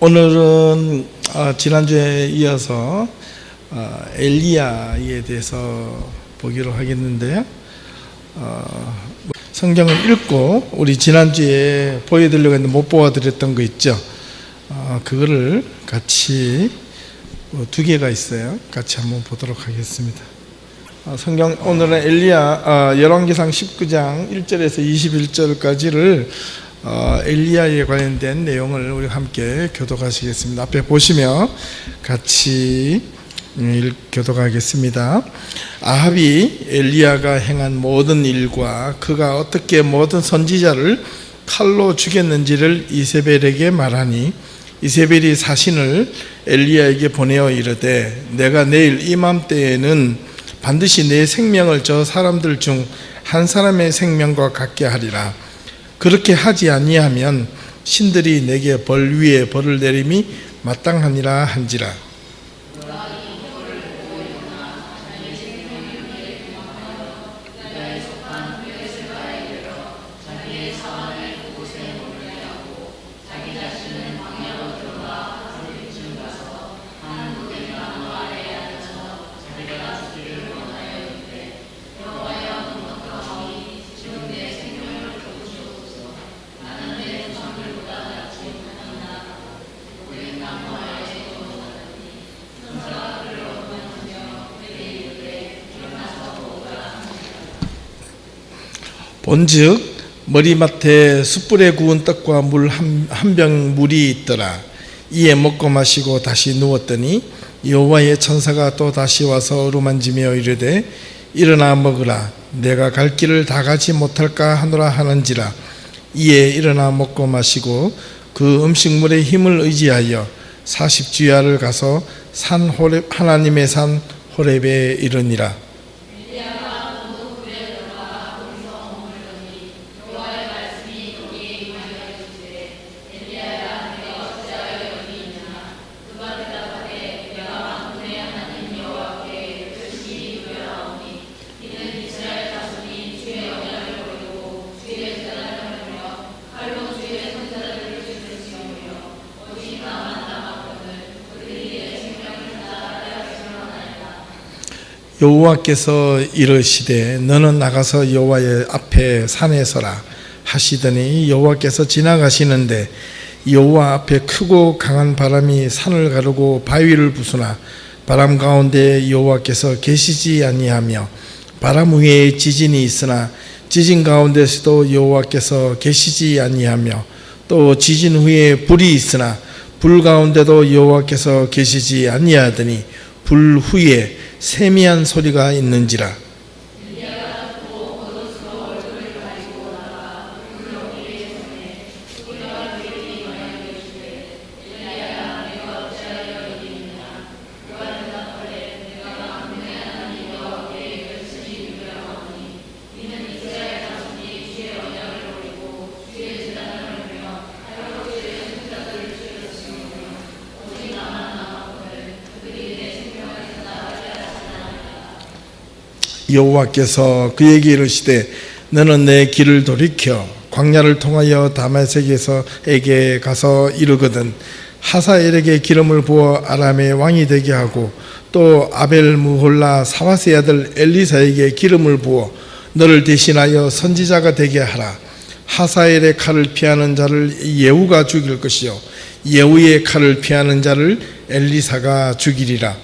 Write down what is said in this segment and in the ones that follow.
오늘은 지난주에 이어서 엘리야에 대해서 보기로 하겠는데요. 성경을 읽고 우리 지난주에 보여드리려고 했는데 못 보여드렸던 거 있죠. 그거를 같이 두 개가 있어요. 같이 한번 보도록 하겠습니다. 성경 오늘은 엘리야 열왕기상 19장 1절에서 21절까지를 엘리야에 관련된 내용을 우리 함께 교독하시겠습니다. 앞에 보시며 같이 교독하겠습니다. 아합이 엘리야가 행한 모든 일과 그가 어떻게 모든 선지자를 칼로 죽였는지를 이세벨에게 말하니 이세벨이 사신을 엘리야에게 보내어 이르되 내가 내일 이맘때에는 반드시 내 생명을 저 사람들 중 한 사람의 생명과 같게 하리라. 그렇게 하지 아니하면 신들이 내게 벌 위에 벌을 내림이 마땅하니라 한지라. 본즉 머리맡에 숯불에 구운 떡과 물 한 병 물이 있더라. 이에 먹고 마시고 다시 누웠더니 여호와의 천사가 또 다시 와서 어루만지며 이르되 일어나 먹으라. 내가 갈 길을 다 가지 못할까 하노라 하는지라. 이에 일어나 먹고 마시고 그 음식물의 힘을 의지하여 40주야를 가서 산 호렙 하나님의 산 호렙에 이르니라. 여호와께서 이르시되 너는 나가서 여호와의 앞에 산에 서라 하시더니 여호와께서 지나가시는데 여호와 앞에 크고 강한 바람이 산을 가르고 바위를 부수나 바람 가운데 여호와께서 계시지 아니하며 바람 위에 지진이 있으나 지진 가운데서도 여호와께서 계시지 아니하며 또 지진 후에 불이 있으나 불 가운데도 여호와께서 계시지 아니하더니 불 후에 세미한 소리가 있는지라. 여호와께서 그에게 이르시되 너는 내 길을 돌이켜 광야를 통하여 다메섹에게 가서 이르거든 하사엘에게 기름을 부어 아람의 왕이 되게 하고 또 아벨 무홀라 사와스의 아들 엘리사에게 기름을 부어 너를 대신하여 선지자가 되게 하라. 하사엘의 칼을 피하는 자를 예후가 죽일 것이요 예후의 칼을 피하는 자를 엘리사가 죽이리라.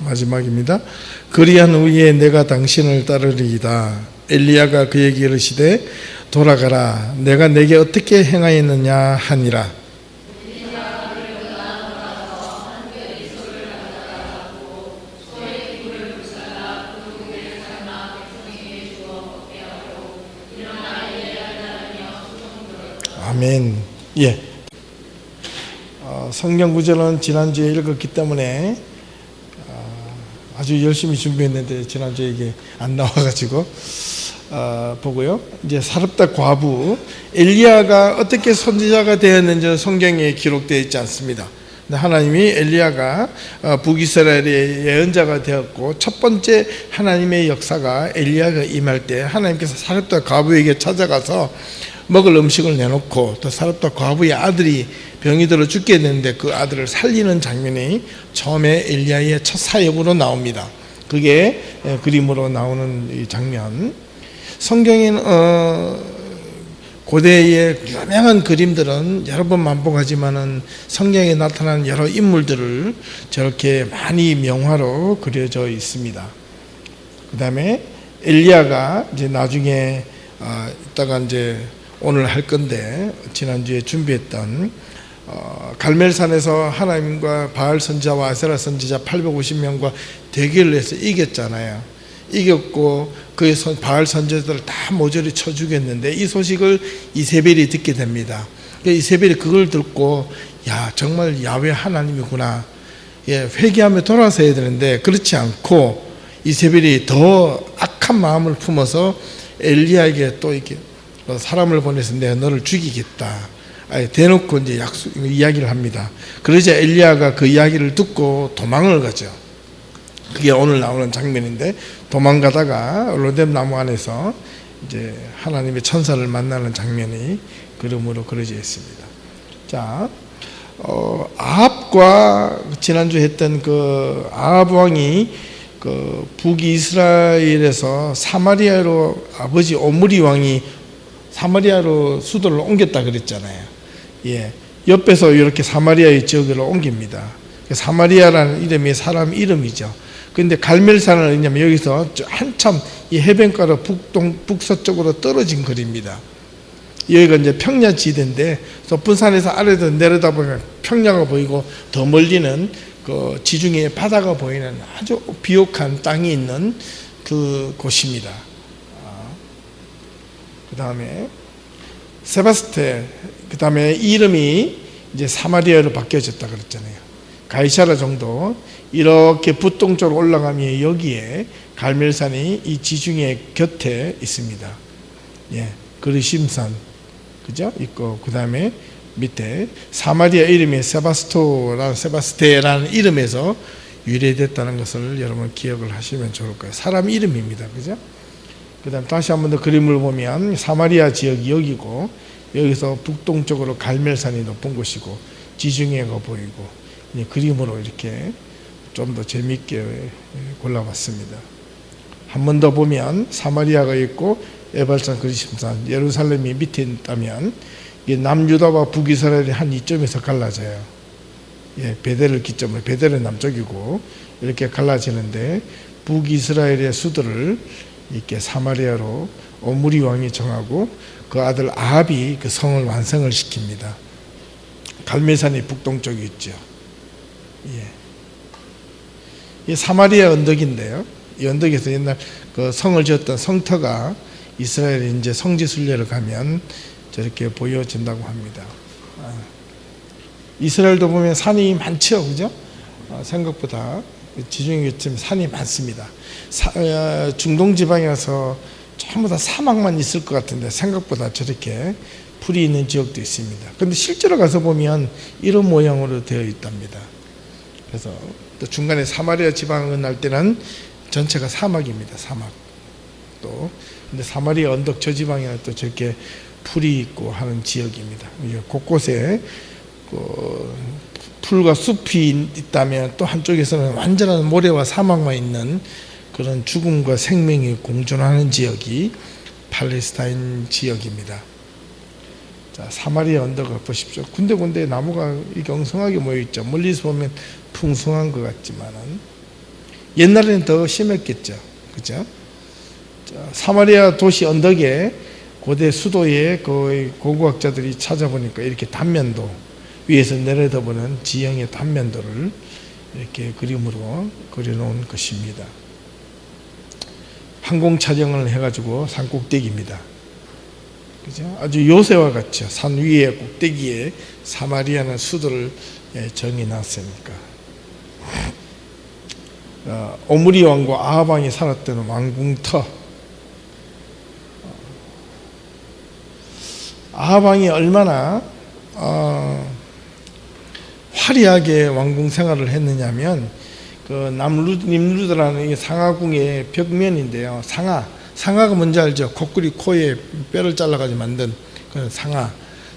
마지막입니다. 그리한 후에 내가 당신을 따르리이다. 엘리야가 그에게 이르시되 돌아가라. 내가 내게 어떻게 행하였느냐 하니라. 아멘. 예. 성경 구절은 지난주에 읽었기 때문에 아주 열심히 준비했는데 지난주에 이게 안 나와가지고 보고요. 이제 사렙다 과부 엘리야가 어떻게 선지자가 되었는지 성경에 기록되어 있지 않습니다. 하나님이 엘리야가 북이스라엘의 예언자가 되었고 첫 번째 하나님의 역사가 엘리야가 임할 때 하나님께서 사렙다 과부에게 찾아가서 먹을 음식을 내놓고 또 사렙다 과부의 아들이 병이 들어 죽게 되는데 그 아들을 살리는 장면이 처음에 엘리야의 첫 사역으로 나옵니다. 그게 그림으로 나오는 이 장면. 성경에는 고대의 유명한 그림들은 여러 번 반복하지만은 성경에 나타난 여러 인물들을 저렇게 많이 명화로 그려져 있습니다. 그 다음에 엘리야가 이제 나중에 이따가 이제 오늘 할 건데 지난주에 준비했던 갈멜산에서 하나님과 바알 선지자와 아세라 선지자 850명과 대결을 해서 이겼잖아요. 이겼고 그의 바알 선지자들을 다 모조리 쳐 죽였는데 이 소식을 이세벨이 듣게 됩니다. 이세벨이 그걸 듣고 야 정말 야훼 하나님이구나. 예, 회개하며 돌아서야 되는데 그렇지 않고 이세벨이 더 악한 마음을 품어서 엘리야에게 또 이렇게 사람을 보내서 내가 너를 죽이겠다. 대놓고 이제 이야기를 합니다. 그러자 엘리야가 그 이야기를 듣고 도망을 가죠. 그게 오늘 나오는 장면인데 도망가다가 로뎀 나무 안에서 이제 하나님의 천사를 만나는 장면이 그림으로 그려져 있습니다. 자, 아합과 지난주 했던 그 아합 왕이 그 북이스라엘에서 사마리아로 아버지 오므리 왕이 사마리아로 수도를 옮겼다 그랬잖아요. 예, 옆에서 이렇게 사마리아의 지역으로 옮깁니다. 사마리아라는 이름이 사람 이름이죠. 그런데 갈멜산은 왜냐면 여기서 한참 이 해변가로 북서쪽으로 떨어진 거리입니다. 여기가 이제 평야지대인데 높은 산에서 아래로 내려다보면 평야가 보이고 더 멀리는 그 지중해 바다가 보이는 아주 비옥한 땅이 있는 그 곳입니다. 그 다음에 세바스테, 그 다음에 이름이 이제 사마리아로 바뀌어졌다 그랬잖아요. 가이사라 정도 이렇게 북동쪽으로 올라가면 여기에 갈멜산이 이 지중해 곁에 있습니다. 예, 그르심산 그죠? 있고 그 다음에 밑에 사마리아 이름이 세바스테라는 이름에서 유래됐다는 것을 여러분 기억을 하시면 좋을 거예요. 사람 이름입니다. 그죠? 그 다음 다시 한 번 더 그림을 보면 사마리아 지역이 여기고 여기서 북동쪽으로 갈멜산이 높은 곳이고 지중해가 보이고 그림으로 이렇게 좀 더 재미있게 골라봤습니다. 한 번 더 보면 사마리아가 있고 에발산 그리심산 예루살렘이 밑에 있다면 남유다와 북이스라엘이 한 이점에서 갈라져요. 예, 베델을 기점으로 베델은 남쪽이고 이렇게 갈라지는데 북이스라엘의 수도를 이렇게 사마리아로 오므리 왕이 정하고 그 아들 아합이 그 성을 완성을 시킵니다. 갈멜산이 북동쪽에 있죠. 예. 이 사마리아 언덕인데요. 이 언덕에서 옛날 그 성을 지었던 성터가 이스라엘이 이제 성지 순례를 가면 저렇게 보여진다고 합니다. 이스라엘도 보면 산이 많죠, 그죠? 생각보다 지중해쯤 산이 많습니다. 중동 지방이라서 전부 다 사막만 있을 것 같은데 생각보다 저렇게 풀이 있는 지역도 있습니다. 그런데 실제로 가서 보면 이런 모양으로 되어 있답니다. 그래서 또 중간에 사마리아 지방을 날 때는 전체가 사막입니다. 사막. 또 근데 사마리아 언덕 저 지방에는 또 저렇게 풀이 있고 하는 지역입니다. 곳곳에 풀과 숲이 있다면 또 한쪽에서는 완전한 모래와 사막만 있는 그런 죽음과 생명이 공존하는 지역이 팔레스타인 지역입니다. 자, 사마리아 언덕을 보십시오. 군데군데 나무가 이렇게 엉성하게 모여있죠. 멀리서 보면 풍성한 것 같지만은 옛날에는 더 심했겠죠. 그죠? 자, 사마리아 도시 언덕에 고대 수도에 거의 고고학자들이 찾아보니까 이렇게 단면도 위에서 내려다보는 지형의 단면도를 이렇게 그림으로 그려놓은 것입니다. 항공 촬영을 해가지고 산꼭대기입니다. 그죠? 아주 요새와 같죠. 산 위에 꼭대기에 사마리아는 수도를 정해 놨으니까. 오므리 왕과 아합 왕이 살았던 왕궁터. 아합 왕이 얼마나 화려하게 왕궁 생활을 했느냐면 그 님루드라는 이 상하궁의 벽면인데요. 상하가 뭔지 알죠? 코끼리 코에 뼈를 잘라가지고 만든 그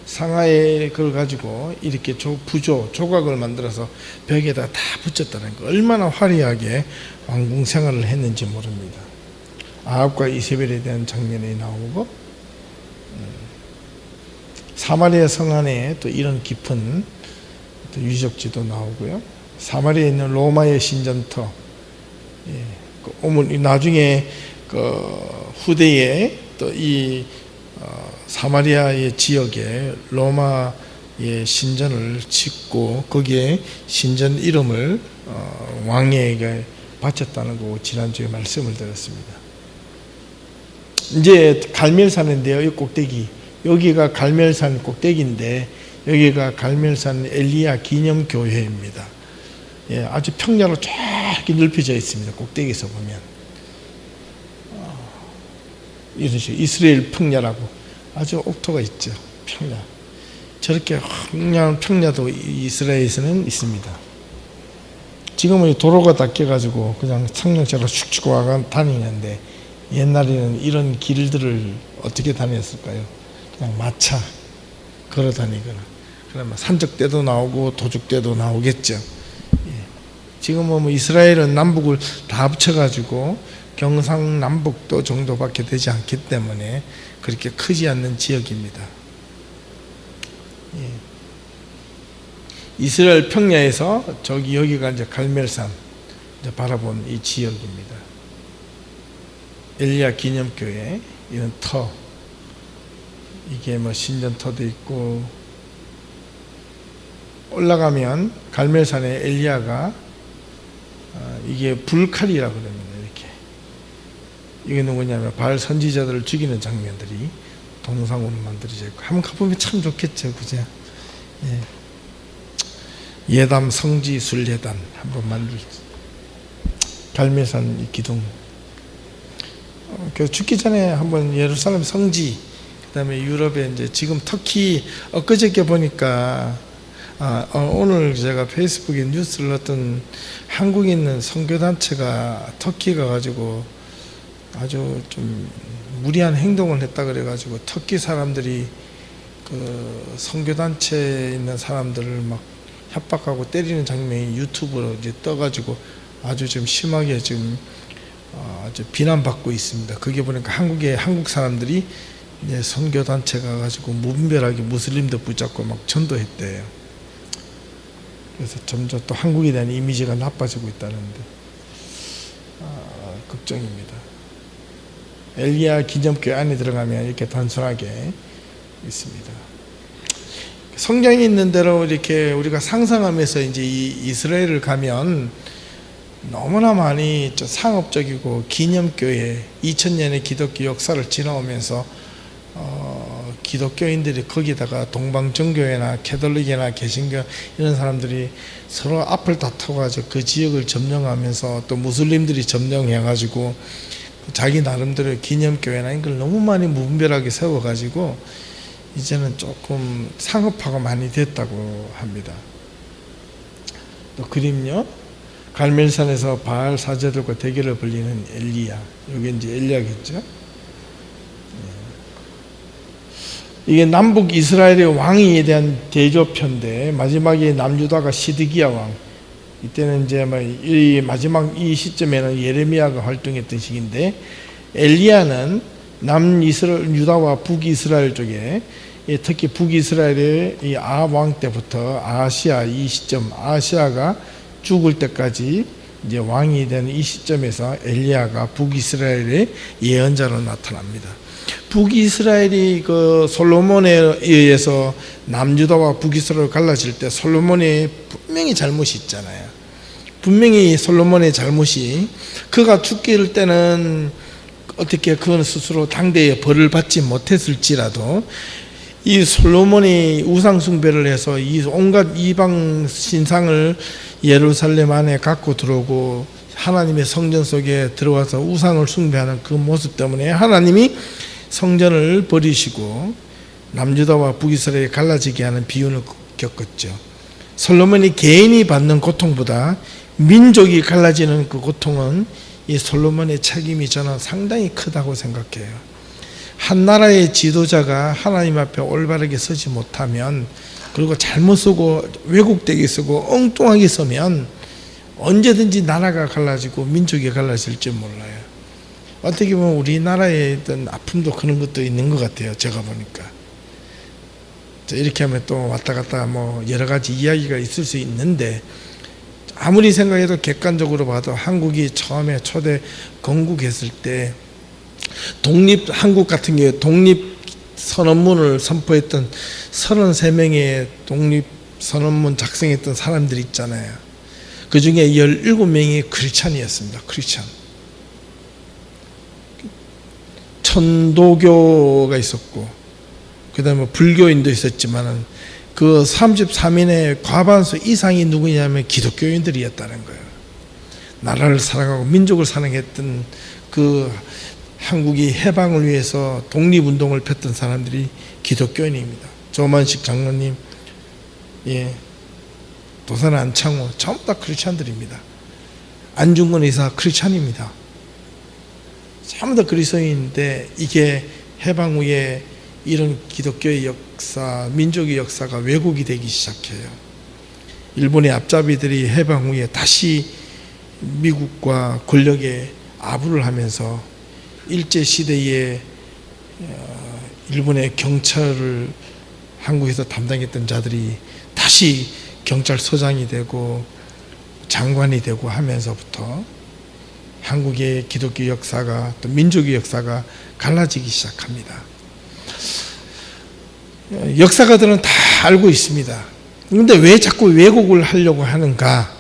상하에 그걸 가지고 이렇게 조각을 만들어서 벽에다 다 붙였다는 거. 얼마나 화려하게 왕궁 생활을 했는지 모릅니다. 아합과 이세벨에 대한 장면이 나오고, 사마리아 성 안에 또 이런 깊은 또 유적지도 나오고요. 사마리아에 있는 로마의 신전터, 나중에 그 후대에 또 이 사마리아의 지역에 로마의 신전을 짓고 거기에 신전 이름을 왕에게 바쳤다는 거 지난주에 말씀을 드렸습니다. 이제 갈멜산인데요. 이 꼭대기, 여기가 갈멜산 꼭대기인데 여기가 갈멜산 엘리야 기념교회입니다. 아주 평야로 쫙 넓혀져 있습니다. 꼭대기에서 보면 이런 식으로 이스라엘 평야라고 아주 옥토가 있죠. 평야. 저렇게 평야도 이스라엘에서는 있습니다. 지금은 도로가 닦여가지고 그냥 상용차로 슉슉 와가 다니는데, 옛날에는 이런 길들을 어떻게 다녔을까요? 그냥 마차 걸어 다니거나, 그러면 산적대도 나오고 도둑대도 나오겠죠. 지금은 뭐 이스라엘은 남북을 다 합쳐가지고 경상남북도 정도밖에 되지 않기 때문에 그렇게 크지 않는 지역입니다. 이스라엘 평야에서 여기가 이제 갈멜산 이제 바라본 이 지역입니다. 엘리야 기념교회, 이런 터, 이게 뭐 신전터도 있고, 올라가면 갈멜산에 엘리야가 이게 불칼이라고 그럽니다. 이렇게. 이게 누구냐면 바알 선지자들을 죽이는 장면들이 동상으로 만들어져 있고, 한번 가보면 참 좋겠죠, 그죠? 예담 성지 순례단 한번 갈멜산 기둥. 그래서 죽기 전에 한번 예루살렘 성지, 그다음에 유럽에 이제 지금 터키 엊그저께 보니까 오늘 제가 페이스북에 뉴스를 어떤 한국에 있는 선교단체가 터키 가가지고 아주 좀 무리한 행동을 했다 그래가지고 터키 사람들이 그 선교단체에 있는 사람들을 막 협박하고 때리는 장면이 유튜브로 이제 떠가지고 아주 좀 심하게 지금 아주 비난받고 있습니다. 그게 보니까 한국 사람들이 이제 선교단체 가가지고 무분별하게 무슬림도 붙잡고 막 전도했대요. 그래서 점점 또 한국에 대한 이미지가 나빠지고 있다는데 걱정입니다. 엘리야 기념교회 안에 들어가면 이렇게 단순하게 있습니다. 성경에 있는 대로 이렇게 우리가 상상하면서 이제 이스라엘을 가면 너무나 많이 상업적이고 기념교회, 2000년의 기독교 역사를 지나오면서 기독교인들이 거기다가 동방정교회나 캐톨릭이나 개신교 이런 사람들이 서로 앞을 다퉈가지고 그 지역을 점령하면서 또 무슬림들이 점령해가지고 자기 나름대로 기념교회나 이걸 너무 많이 무분별하게 세워가지고 이제는 조금 상업화가 많이 됐다고 합니다. 또 그림요, 갈멜산에서 바알 사제들과 대결을 벌이는 엘리야, 여기 이제 엘리야겠죠. 이게 남북 이스라엘의 왕위에 대한 대조편인데, 마지막에 남유다가 시드기야 왕, 이때는 이제 이 마지막 이 시점에는 예레미야가 활동했던 시기인데, 엘리야는 유다와 북이스라엘 쪽에, 특히 북이스라엘의 이 아합 왕 때부터 아하시아 이 시점, 아하시아가 죽을 때까지 이제 왕이 되는 이 시점에서 엘리야가 북이스라엘의 예언자로 나타납니다. 북이스라엘이 그 솔로몬에 의해서 남유다와 북이스라엘로 갈라질 때 솔로몬의 분명히 잘못이 있잖아요. 분명히 솔로몬의 잘못이, 그가 죽길 때는 어떻게 그건 스스로 당대에 벌을 받지 못했을지라도 이 솔로몬이 우상 숭배를 해서 이 온갖 이방 신상을 예루살렘 안에 갖고 들어오고 하나님의 성전 속에 들어와서 우상을 숭배하는 그 모습 때문에 하나님이 성전을 버리시고 남유다와 북이스라엘이 갈라지게 하는 비운을 겪었죠. 솔로몬이 개인이 받는 고통보다 민족이 갈라지는 그 고통은 이 솔로몬의 책임이 저는 상당히 크다고 생각해요. 한 나라의 지도자가 하나님 앞에 올바르게 서지 못하면, 그리고 잘못 서고 왜곡되게 서고 엉뚱하게 서면 언제든지 나라가 갈라지고 민족이 갈라질지 몰라요. 어떻게 보면 우리나라의 어떤 아픔도 그런 것도 있는 것 같아요. 제가 보니까 이렇게 하면 또 왔다 갔다 뭐 여러 가지 이야기가 있을 수 있는데, 아무리 생각해도 객관적으로 봐도 한국이 처음에 초대 건국했을 때 한국 같은 경우에 독립선언문을 선포했던 33명의 독립선언문 작성했던 사람들이 있잖아요. 그 중에 17명이 크리스찬이었습니다. 크리스찬. 천도교가 있었고, 그 다음에 불교인도 있었지만은 그 33인의 과반수 이상이 누구냐면 기독교인들이었다는 거예요. 나라를 사랑하고 민족을 사랑했던 그 한국이 해방을 위해서 독립운동을 폈던 사람들이 기독교인입니다. 조만식 장로님, 도산 안창호 전부 다 크리스찬들입니다. 안중근 의사 크리스찬입니다. 전부 다 그리스도인인데, 이게 해방 후에 이런 기독교의 역사, 민족의 역사가 왜곡이 되기 시작해요. 일본의 앞잡이들이 해방 후에 다시 미국과 권력에 아부를 하면서 일제시대에 일본의 경찰을 한국에서 담당했던 자들이 다시 경찰서장이 되고 장관이 되고 하면서부터 한국의 기독교 역사가, 또 민족의 역사가 갈라지기 시작합니다. 역사가들은 다 알고 있습니다. 그런데 왜 자꾸 왜곡을 하려고 하는가?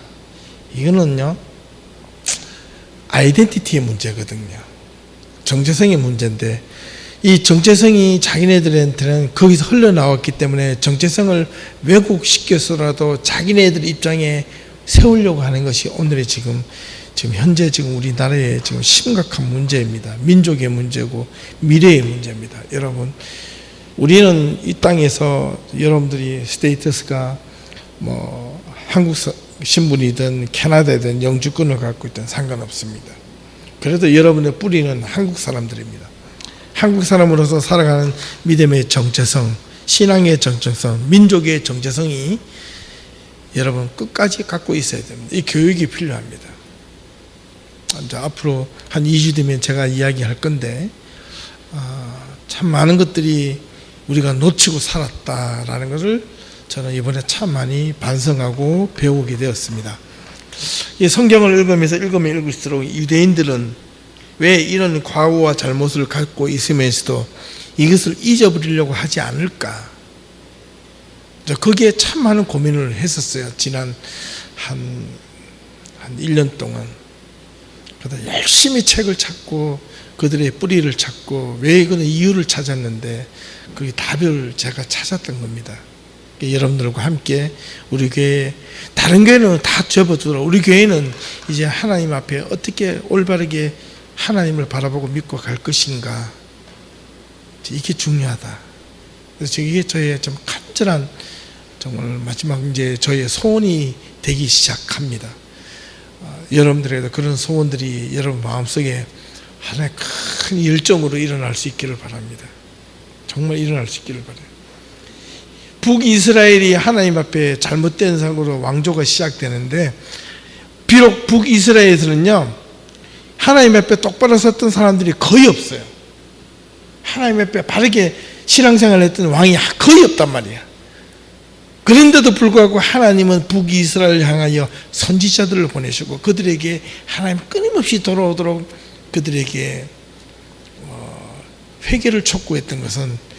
이거는요, 아이덴티티의 문제거든요. 정체성의 문제인데, 이 정체성이 자기네들한테는 거기서 흘러나왔기 때문에 정체성을 왜곡시켜서라도 자기네들 입장에 세우려고 하는 것이 오늘의 지금 현재 우리나라의 지금 심각한 문제입니다. 민족의 문제고 미래의 문제입니다. 여러분, 우리는 이 땅에서 여러분들이 스테이터스가 뭐 한국 신분이든 캐나다든 영주권을 갖고 있든 상관없습니다. 그래도 여러분의 뿌리는 한국 사람들입니다. 한국 사람으로서 살아가는 믿음의 정체성, 신앙의 정체성, 민족의 정체성이 여러분 끝까지 갖고 있어야 됩니다. 이 교육이 필요합니다. 이제 앞으로 한 2주 뒤면 제가 이야기할 건데, 참 많은 것들이 우리가 놓치고 살았다라는 것을 저는 이번에 참 많이 반성하고 배우게 되었습니다. 이 성경을 읽으면 읽을수록 유대인들은 왜 이런 과오와 잘못을 갖고 있으면서도 이것을 잊어버리려고 하지 않을까? 거기에 참 많은 고민을 했었어요. 지난 한 1년 동안. 그러다 열심히 책을 찾고 그들의 뿌리를 찾고 왜 이거는 이유를 찾았는데, 그 답을 제가 찾았던 겁니다. 여러분들과 함께 우리 교회, 다른 교회는 다 접어두라. 우리 교회는 이제 하나님 앞에 어떻게 올바르게 하나님을 바라보고 믿고 갈 것인가, 이게 중요하다. 그래서 이게 저의 좀 간절한, 정말 마지막 이제 저의 소원이 되기 시작합니다. 여러분들에게도 그런 소원들이 여러분 마음속에 하나의 큰 열정으로 일어날 수 있기를 바랍니다. 정말 일어날 수 있기를 바라요. 북이스라엘이 하나님 앞에 잘못된 상으로 왕조가 시작되는데, 비록 북이스라엘에서는요, 하나님 앞에 똑바로 섰던 사람들이 거의 없어요. 하나님 앞에 바르게 신앙생활을 했던 왕이 거의 없단 말이야. 그런데도 불구하고 하나님은 북이스라엘을 향하여 선지자들을 보내시고 그들에게 하나님 끊임없이 돌아오도록 그들에게 회개를 촉구했던 것은,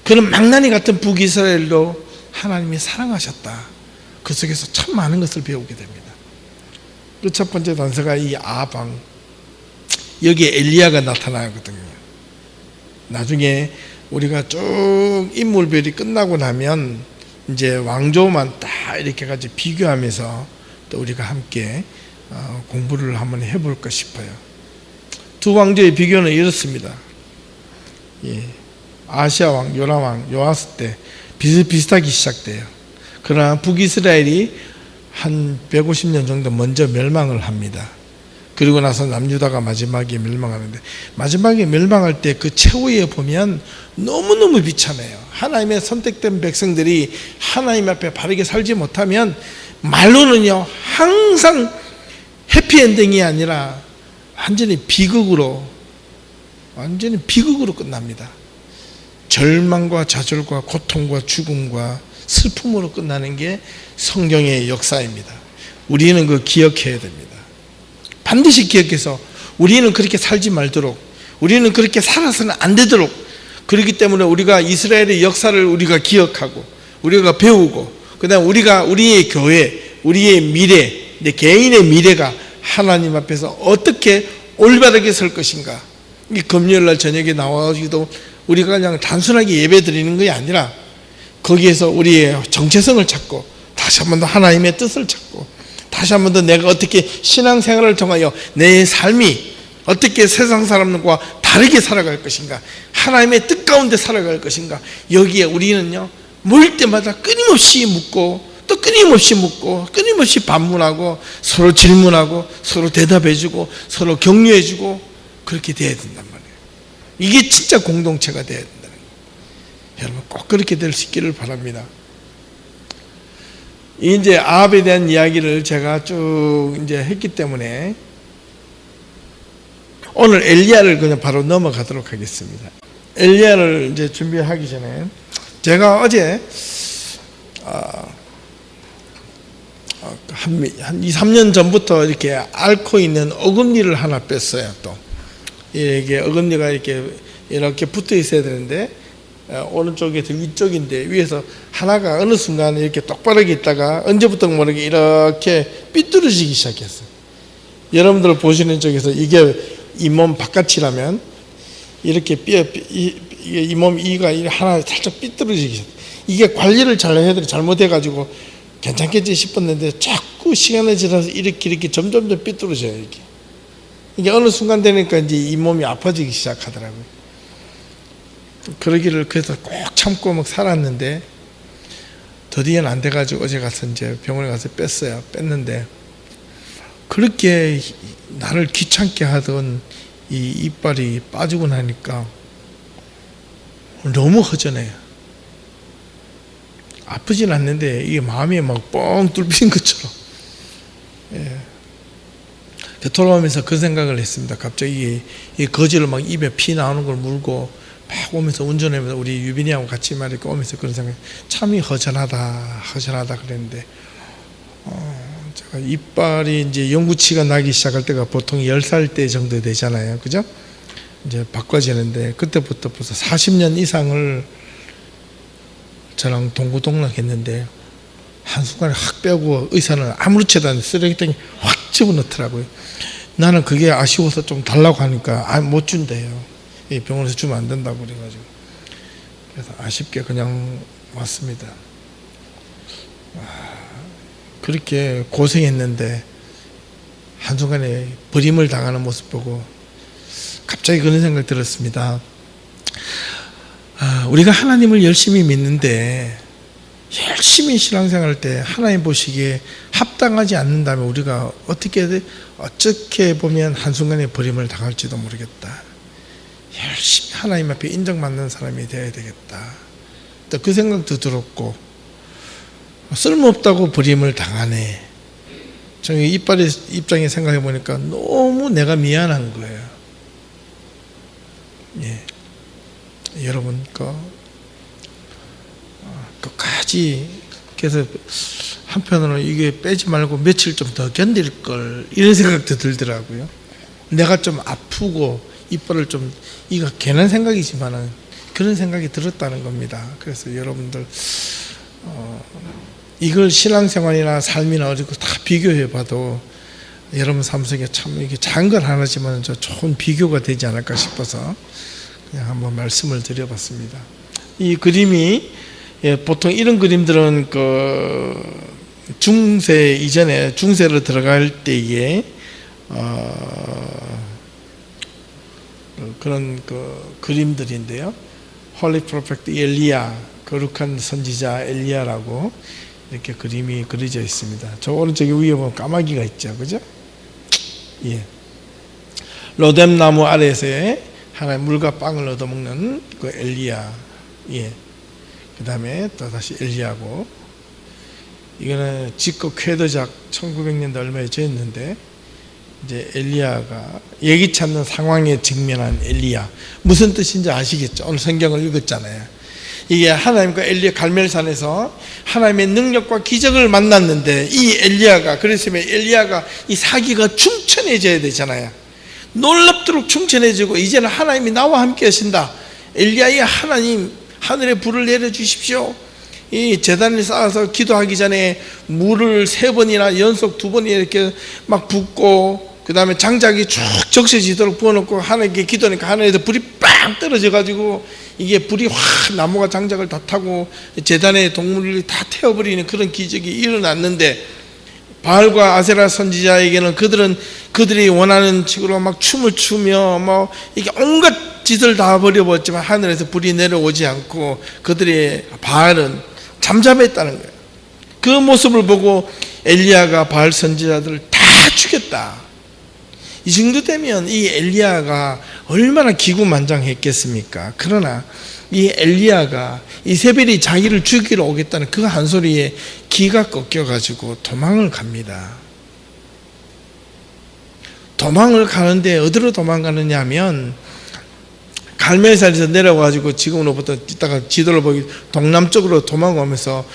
그런 망나니 같은 북이스라엘도 하나님이 사랑하셨다. 그 속에서 참 많은 것을 배우게 됩니다. 그 첫 번째 단서가 이 아방. 여기에 엘리야가 나타나거든요. 나중에 우리가 쭉 인물별이 끝나고 나면 이제 왕조만 딱 이렇게 같이 비교하면서 또 우리가 함께 공부를 한번 해볼까 싶어요. 두 왕조의 비교는 이렇습니다. 예. 아시아 왕, 요람 왕, 요아스 때 비슷비슷하게 시작돼요. 그러나 북이스라엘이 한 150년 정도 먼저 멸망을 합니다. 그리고 나서 남유다가 마지막에 멸망하는데, 마지막에 멸망할 때 그 최후에 보면 너무너무 비참해요. 하나님의 선택된 백성들이 하나님 앞에 바르게 살지 못하면 말로는요 항상 해피엔딩이 아니라 완전히 비극으로 끝납니다. 절망과 좌절과 고통과 죽음과 슬픔으로 끝나는 게 성경의 역사입니다. 우리는 그거 기억해야 됩니다. 반드시 기억해서 우리는 그렇게 살지 말도록, 우리는 그렇게 살아서는 안 되도록, 그렇기 때문에 우리가 이스라엘의 역사를 우리가 기억하고 우리가 배우고, 그 다음 우리의 교회, 우리의 미래, 내 개인의 미래가 하나님 앞에서 어떻게 올바르게 설 것인가. 이 금요일날 저녁에 나와가지고도 우리가 그냥 단순하게 예배 드리는 것이 아니라 거기에서 우리의 정체성을 찾고 다시 한 번 더 하나님의 뜻을 찾고 다시 한 번 더 내가 어떻게 신앙생활을 통하여 내 삶이 어떻게 세상 사람들과 다르게 살아갈 것인가, 하나님의 뜻 가운데 살아갈 것인가, 여기에 우리는요 모일 때마다 끊임없이 묻고 또 끊임없이 묻고 끊임없이 반문하고 서로 질문하고 서로 대답해주고 서로 격려해주고 그렇게 돼야 된단 말이에요. 이게 진짜 공동체가 돼야 된다는 거예요. 여러분 꼭 그렇게 될 수 있기를 바랍니다. 이제 아합에 대한 이야기를 제가 쭉 이제 했기 때문에 오늘 엘리야를 그냥 바로 넘어가도록 하겠습니다. 엘리야를 이제 준비하기 전에 제가 어제 한 2, 3년 전부터 이렇게 앓고 있는 어금니를 하나 뺐어요. 또 이게 어금니가 이렇게 붙어 있어야 되는데 오른쪽에서 위쪽인데 위에서 하나가 어느 순간 이렇게 똑바르게 있다가 언제부터 모르게 이렇게 삐뚤어지기 시작했어요. 여러분들 보시는 쪽에서 이게 이 몸 바깥이라면 이렇게 이 몸 이가 하나 살짝 삐뚤어지기 시작해요. 이게 관리를 잘 해야 돼. 잘못해가지고 괜찮겠지 싶었는데 자꾸 시간이 지나서 이렇게 점점 삐뚤어져요. 이게 어느 순간 되니까 이제 이 몸이 아파지기 시작하더라고요. 그러기를 그래서 꼭 참고 막 살았는데 드디어는 안 돼가지고 어제 가서 이제 병원에 가서 뺐는데 그렇게 나를 귀찮게 하던 이 이빨이 빠지고 나니까 너무 허전해요. 아프진 않는데 이게 마음이 막 뻥 뚫린 것처럼. 예. 돌아오면서 그 생각을 했습니다. 갑자기 이 거지를 막 입에 피 나오는 걸 물고 막 오면서 운전하면서 우리 유빈이하고 같이 막 이렇게 오면서 그런 생각, 참이 허전하다 그랬는데 제가 이빨이 이제 영구치가 나기 시작할 때가 보통 10살 때 정도 되잖아요. 그죠? 이제 바꿔지는데 그때부터 벌써 40년 이상을 저랑 동고동락했는데 한순간에 확 빼고 의사는 아무렇지도 않은 쓰레기통에 확 집어넣더라고요. 나는 그게 아쉬워서 좀 달라고 하니까 못 준대요. 병원에서 주면 안 된다고 그래가지고 그래서 아쉽게 그냥 왔습니다. 그렇게 고생했는데 한순간에 버림을 당하는 모습 보고 갑자기 그런 생각이 들었습니다. 우리가 하나님을 열심히 믿는데 열심히 신앙생활할 때 하나님 보시기에 합당하지 않는다면 우리가 어떻게 보면 한순간에 버림을 당할지도 모르겠다. 열심히 하나님 앞에 인정받는 사람이 되어야 되겠다. 또 그 생각도 들었고 쓸모없다고 버림을 당하네. 저는 이빨의 입장에 생각해 보니까 너무 내가 미안한 거예요. 예. 여러분 끝까지 그래서 한편으로는 이게 빼지 말고 며칠 좀 더 견딜 걸 이런 생각도 들더라고요. 내가 좀 아프고 이빨을 좀 이거 괜한 생각이지만은 그런 생각이 들었다는 겁니다. 그래서 여러분들 이걸 신앙생활이나 삶이나 어디고 다 비교해 봐도 여러분 삶 속에 참 이게 작은 걸 하나지만 저 좋은 비교가 되지 않을까 싶어서 그냥 한번 말씀을 드려봤습니다. 이 그림이 보통 이런 그림들은 중세 이전에 중세로 들어갈 때에 그런 그림들인데요. 홀리 프로펙트 엘리야, 거룩한 선지자 엘리야라고 이렇게 그림이 그려져 있습니다. 저 오른쪽에 위에 보면 까마귀가 있죠, 그죠? 예. 로뎀 나무 아래에서 하나의 물과 빵을 얻어먹는 그 엘리야. 예. 그 다음에 또 다시 엘리야고, 이거는 지껏 쾌도작 1900년대 얼마에 지었는데, 이제 엘리야가 예기치 않는 상황에 직면한 엘리야. 무슨 뜻인지 아시겠죠? 오늘 성경을 읽었잖아요. 이게 하나님과 엘리야 갈멜산에서 하나님의 능력과 기적을 만났는데, 이 엘리야가, 그랬으면 엘리야가 이 사기가 충천해져야 되잖아요. 놀랍도록 충천해지고, 이제는 하나님이 나와 함께 하신다. 엘리야의 하나님, 하늘에 불을 내려주십시오. 이 제단을 쌓아서 기도하기 전에 물을 3번이나 연속 2번이나 이렇게 막 붓고, 그 다음에 장작이 쭉 적셔지도록 부어놓고 하나님께 기도하니까 하늘에서 불이 빵 떨어져 가지고 이게 불이 확 나무가 장작을 다 타고 제단의 동물들이 다 태워버리는 그런 기적이 일어났는데, 바알과 아세라 선지자에게는 그들이 원하는 식으로 막 춤을 추며 뭐 이게 온갖 짓을 다 버려버렸지만 하늘에서 불이 내려오지 않고 그들의 바알은 잠잠했다는 거예요. 그 모습을 보고 엘리야가 바알 선지자들을 다 죽였다. 이 정도 되면 이 엘리야가 얼마나 기구만장했겠습니까? 그러나 이 엘리야가 이세벨이 자기를 죽이러 오겠다는 그 한 소리에 기가 꺾여가지고 도망을 갑니다. 도망을 가는데 어디로 도망가느냐 하면, 갈멜산에서 내려가지고 지금으로부터 이따가 지도를 보기 동남쪽으로 도망오면서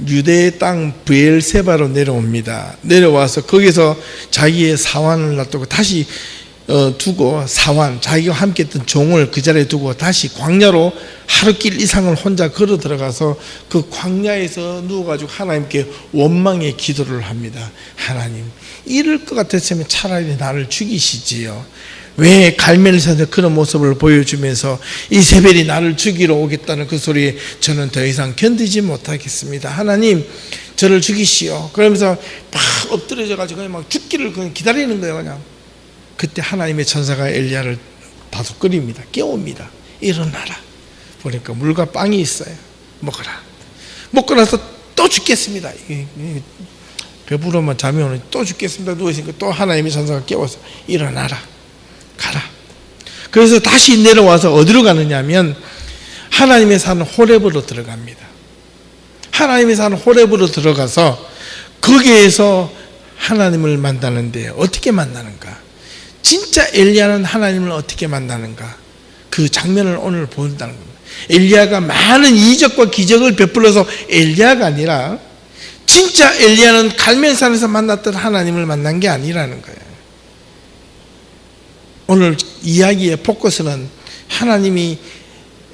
유대의 땅 브엘세바로 내려옵니다. 내려와서 거기서 자기의 사환을 놔두고 다시 두고, 사환, 자기가 함께 했던 종을 그 자리에 두고 다시 광야로 하루길 이상을 혼자 걸어 들어가서 그 광야에서 누워가지고 하나님께 원망의 기도를 합니다. 하나님, 이럴 것 같았으면 차라리 나를 죽이시지요. 왜 갈멜산에서 그런 모습을 보여주면서 이세벨이 나를 죽이러 오겠다는 그 소리에 저는 더 이상 견디지 못하겠습니다. 하나님, 저를 죽이시오. 그러면서 막 엎드려져 가지고 그냥 막 죽기를 그냥 기다리는 거예요. 그냥. 그때 하나님의 천사가 엘리야를 다독거립니다. 깨웁니다. 일어나라. 보니까 물과 빵이 있어요. 먹어라. 먹고 나서 또 죽겠습니다. 배부르면 잠이 오는, 또 죽겠습니다. 누워있으니까 또 하나님의 천사가 깨워서 일어나라. 가라. 그래서 다시 내려와서 어디로 가느냐 하면 하나님의 산 호렙으로 들어갑니다. 하나님의 산 호렙으로 들어가서 거기에서 하나님을 만나는데, 어떻게 만나는가? 진짜 엘리야는 하나님을 어떻게 만나는가? 그 장면을 오늘 본다는 겁니다. 엘리야가 많은 이적과 기적을 베풀어서 엘리야가 아니라 진짜 엘리야는 갈멜산에서 만났던 하나님을 만난 게 아니라는 거예요. 오늘 이야기의 포커스는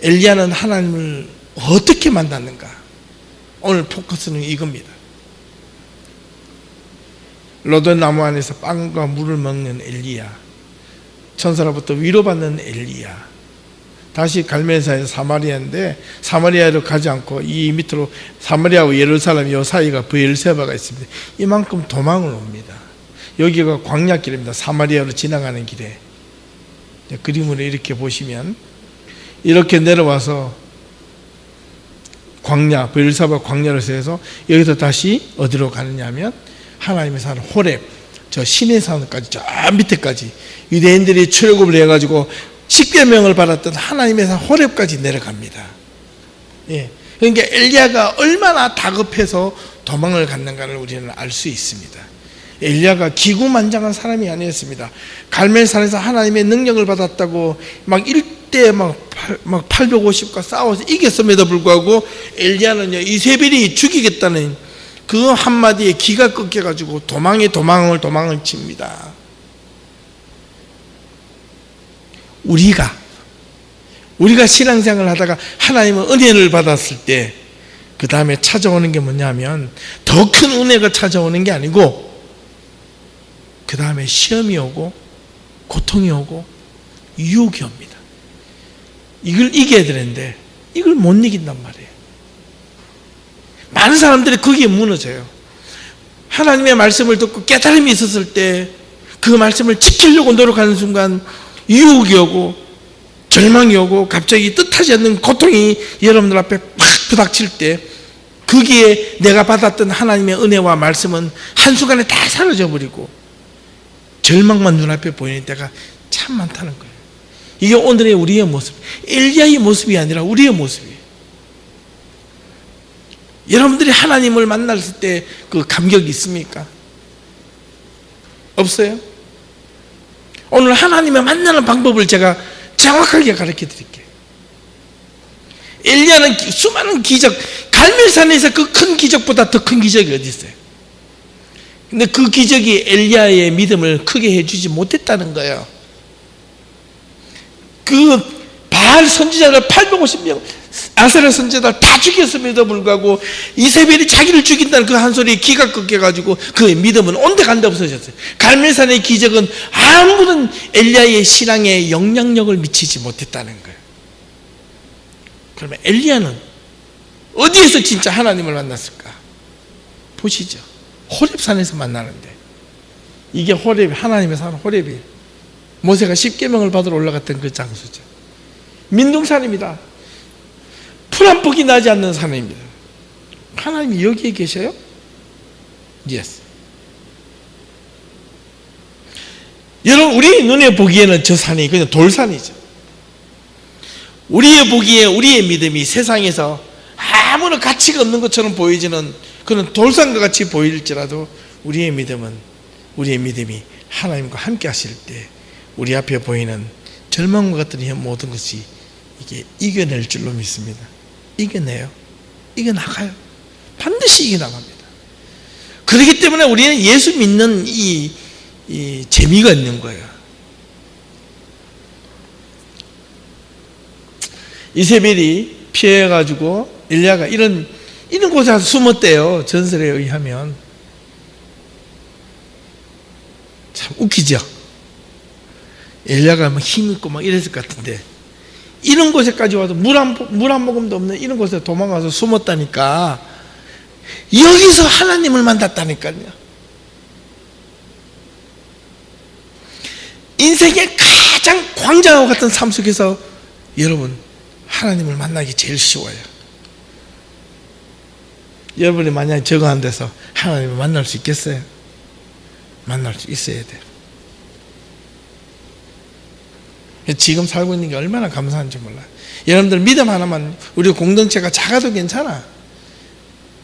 엘리야는 하나님을 어떻게 만났는가? 오늘 포커스는 이겁니다. 로뎀 나무 안에서 빵과 물을 먹는 엘리야, 천사로부터 위로받는 엘리야, 다시 갈멜산에서 사마리아인데 사마리아로 가지 않고 이 밑으로 사마리아와 예루살렘 이 사이가 브엘세바가 있습니다. 이만큼 도망을 옵니다. 여기가 광야길입니다. 사마리아로 지나가는 길에. 그림으로 이렇게 보시면 이렇게 내려와서 광야, 브엘세바 광야를 세워서 여기서 다시 어디로 가느냐 하면 하나님의 산 호렙, 저 신의 산까지, 저 밑에까지 유대인들이 출애굽을 해가지고 십계명을 받았던 하나님의 산 호렙까지 내려갑니다. 예. 그러니까 엘리야가 얼마나 다급해서 도망을 갔는가를 우리는 알 수 있습니다. 엘리야가 기구만장한 사람이 아니었습니다. 갈멜산에서 하나님의 능력을 받았다고 막 일대 막 850과 싸워서 이겼음에도 불구하고 엘리야는요, 이세벨이 죽이겠다는 그 한마디에 기가 꺾여가지고 도망을 칩니다. 우리가 신앙생활을 하다가 하나님의 은혜를 받았을 때 그 다음에 찾아오는 게 뭐냐면 더 큰 은혜가 찾아오는 게 아니고 그 다음에 시험이 오고 고통이 오고 유혹이 옵니다. 이걸 이겨야 되는데 이걸 못 이긴단 말이에요. 많은 사람들이 거기에 무너져요. 하나님의 말씀을 듣고 깨달음이 있었을 때 그 말씀을 지키려고 노력하는 순간 유혹이 오고 절망이 오고 갑자기 뜻하지 않는 고통이 여러분들 앞에 막 부닥칠 때 거기에 내가 받았던 하나님의 은혜와 말씀은 한순간에 다 사라져 버리고 절망만 눈앞에 보이는 때가 참 많다는 거예요. 이게 오늘의 우리의 모습, 엘리야의 모습이 아니라 우리의 모습이에요. 여러분들이 하나님을 만났을 때 그 감격이 있습니까? 없어요? 오늘 하나님을 만나는 방법을 제가 정확하게 가르쳐 드릴게요. 엘리야는 수많은 기적, 갈멜산에서 그 큰 기적보다 더 큰 기적이 어디 있어요? 근데 그 기적이 엘리야의 믿음을 크게 해주지 못했다는 거예요. 그 바알 선지자를 850명, 아세라 선지자를 다 죽였음에도 불구하고 이세벨이 자기를 죽인다는 그 한 소리에 기가 꺾여가지고 그의 믿음은 온데 간데 없어졌어요. 갈멜산의 기적은 아무런 엘리야의 신앙에 영향력을 미치지 못했다는 거예요. 그러면 엘리야는 어디에서 진짜 하나님을 만났을까? 보시죠. 호렙산에서 만나는데, 이게 호렙, 하나님의 산 호렙이에요. 모세가 십계명을 받으러 올라갔던 그 장소죠. 민둥산입니다. 풀 한 폭이 나지 않는 산입니다. 하나님이 여기에 계셔요? Yes. 여러분, 우리 눈에 보기에는 저 산이 그냥 돌산이죠. 우리의 보기에 우리의 믿음이 세상에서 아무런 가치가 없는 것처럼 보이지는 그런 돌산과 같이 보일지라도 우리의 믿음이 하나님과 함께 하실 때 우리 앞에 보이는 절망과 같은 이 모든 것이 이게 이겨낼 줄로 믿습니다. 이겨내요. 이겨나가요. 반드시 이겨나갑니다. 그렇기 때문에 우리는 예수 믿는 이 재미가 있는 거예요. 이세벨이 피해가지고 엘리야가 이런 곳에 가서 숨었대요. 전설에 의하면. 참 웃기죠. 엘리야가 막 힘있고 막 이랬을 것 같은데 이런 곳에까지 와서 물 한 모금도 없는 이런 곳에 도망가서 숨었다니까. 여기서 하나님을 만났다니까요. 인생의 가장 광장하고 같은 삶 속에서 여러분 하나님을 만나기 제일 쉬워요. 여러분이 만약에 저거 한 데서 하나님을 만날 수 있겠어요? 만날 수 있어야 돼요. 지금 살고 있는 게 얼마나 감사한지 몰라요. 여러분들 믿음 하나만, 우리 공동체가 작아도 괜찮아.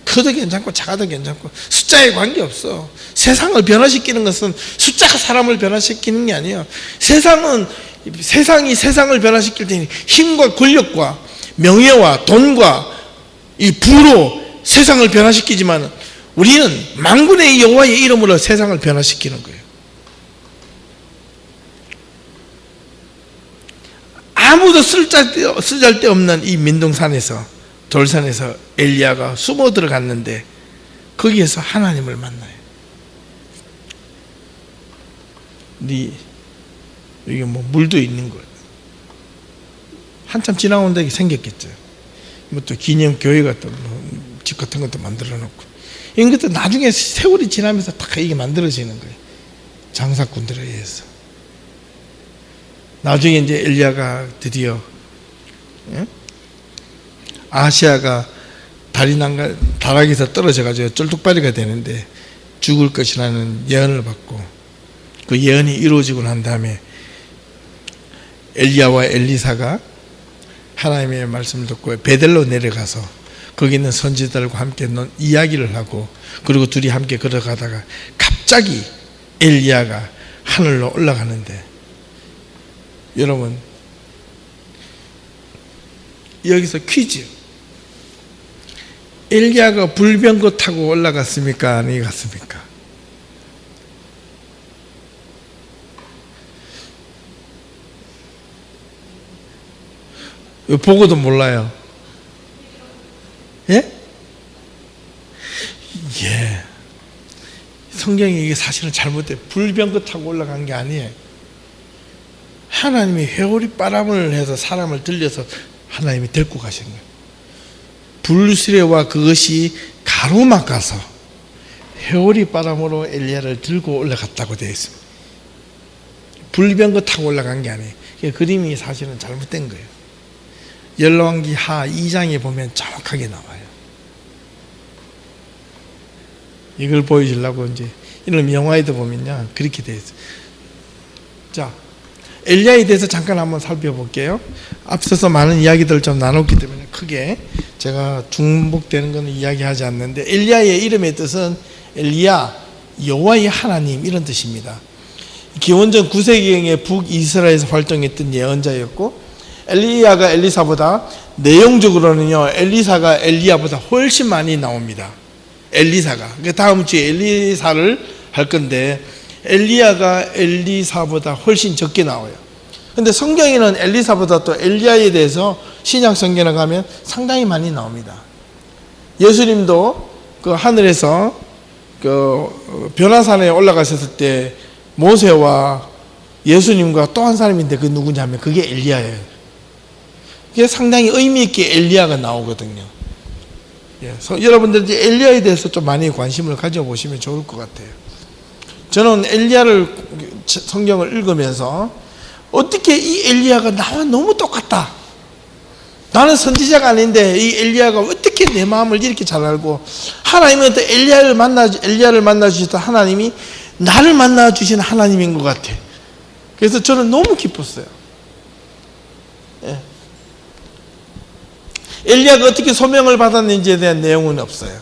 커도 괜찮고 작아도 괜찮고 숫자에 관계없어. 세상을 변화시키는 것은 숫자가 사람을 변화시키는 게 아니에요. 세상이 세상을 변화시킬 때는 힘과 권력과 명예와 돈과 이 부로 세상을 변화시키지만 우리는 만군의 여호와의 이름으로 세상을 변화시키는 거예요. 아무도 쓸데없는 이 민둥산에서, 돌산에서 엘리야가 숨어 들어갔는데 거기에서 하나님을 만나요. 여기 뭐 물도 있는 거예요. 한참 지나온 데가 생겼겠죠. 뭐 또 기념 교회가 또 뭐 집 같은 것도 만들어 놓고 이런 것도 나중에 세월이 지나면서 다 이게 만들어지는 거예요. 장사꾼들에 의해서. 나중에 이제 엘리야가 드디어 아시아가 다락에서 떨어져가지고 쫄뚝발이가 되는데 죽을 것이라는 예언을 받고 그 예언이 이루어지고 난 다음에 엘리야와 엘리사가 하나님의 말씀을 듣고 베델로 내려가서 거기 있는 선지자들과 함께 이야기를 하고 그리고 둘이 함께 걸어가다가 갑자기 엘리야가 하늘로 올라가는데 여러분 여기서 퀴즈. 엘리야가 불병거 타고 올라갔습니까? 아니 갔습니까? 보고도 몰라요. 예? 예. 성경이 이게 사실은 잘못돼 불병거 타고 올라간 게 아니에요. 하나님이 회오리 바람을 해서 사람을 들려서 하나님이 데리고 가신 거예요. 불수레와 그것이 가로막아서 회오리 바람으로 엘리야를 들고 올라갔다고 되어 있습니다. 불병거 타고 올라간 게 아니에요. 그림이 사실은 잘못된 거예요. 열왕기 하 2장에 보면 정확하게 나와요. 이걸 보여주려고 이제 이런 영화에도 보면요 그렇게 되어 있어요. 자, 엘리야에 대해서 잠깐 한번 살펴볼게요. 앞서서 많은 이야기들을 좀 나눴기 때문에 크게 제가 중복되는 것은 이야기하지 않는데, 엘리야의 이름의 뜻은 엘리야, 여호와의 하나님, 이런 뜻입니다. 기원전 9세기경에 북이스라엘에서 활동했던 예언자였고, 엘리야가 엘리사보다, 내용적으로는요 엘리사가 엘리야보다 훨씬 많이 나옵니다. 엘리사가 다음 주에 엘리사를 할 건데 엘리야가 엘리사보다 훨씬 적게 나와요. 근데 성경에는 엘리사보다 또 엘리야에 대해서 신약 성경에 가면 상당히 많이 나옵니다. 예수님도 그 하늘에서 그 변화산에 올라가셨을 때 모세와 예수님과 또 한 사람인데 그 누구냐면 그게 엘리야예요. 그게 상당히 의미 있게 엘리야가 나오거든요. 여러분들 이제 엘리야에 대해서 좀 많이 관심을 가져보시면 좋을 것 같아요. 저는 엘리야를 성경을 읽으면서 어떻게 이 엘리야가 나와 너무 똑같다. 나는 선지자가 아닌데 이 엘리야가 어떻게 내 마음을 이렇게 잘 알고, 하나님은 또 엘리야를 만나 주셨다. 하나님이 나를 만나 주신 하나님인 것 같아. 그래서 저는 너무 기뻤어요. 예. 엘리야가 어떻게 소명을 받았는지에 대한 내용은 없어요.